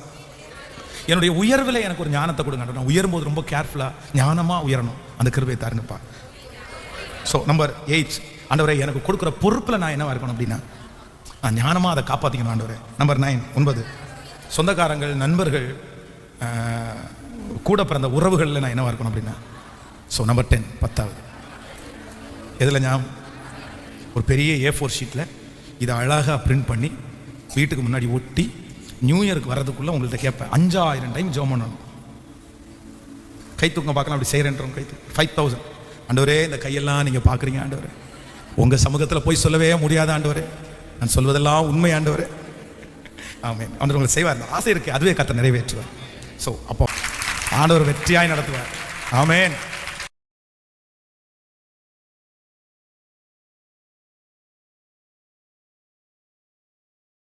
A: என்னுடைய உயர்வில் எனக்கு ஒரு ஞானத்தை கொடுங்க. நான் உயரும்போது ரொம்ப கேர்ஃபுல்லாக ஞானமாக உயரணும், அந்த கிருபை தாருங்கப்பா. ஸோ நம்பர் 8, ஆண்டவரே எனக்கு கொடுக்குற பொறுப்பில் நான் என்னவா இருக்கணும் அப்படின்னா, நான் ஞானமாக அதை காப்பாற்றிக்கணும் ஆண்டவரே. நம்பர் 9, 9, சொந்தக்காரங்கள், நண்பர்கள், கூட பிறந்த உறவுகளில் நான் என்னவா இருக்கணும் அப்படின்னா. ஸோ நம்பர் 10, 10வது, எதில் ஞாபகம், ஒரு பெரிய A4 ஷீட்டில் இதை அழகாக பிரிண்ட் பண்ணி வீட்டுக்கு முன்னாடி ஒட்டி நியூ இயருக்கு வர்றதுக்குள்ளே உங்கள்கிட்ட கேட்பேன். 5000 டைம் ஜெபம் பண்ணணும். கை தூக்க பார்க்கலாம், அப்படி செய்கிறேன்றோம். கை தூக்க 5000. ஆண்டவரே இந்த கையெல்லாம் நீங்கள் பார்க்குறீங்க ஆண்டவரே, உங்கள் சமூகத்தில் போய் சொல்லவே முடியாத ஆண்டவரே, நான் சொல்வதெல்லாம் உண்மை ஆண்டவரே. ஆமென். ஆண்டவர் உங்களை செய்வார். ஆசை இருக்குது, அதுவே கர்த்தர் நிறைவேற்றுவார். ஸோ அப்போ ஆண்டவர் வெற்றியாய் நடத்துவார். ஆமென்.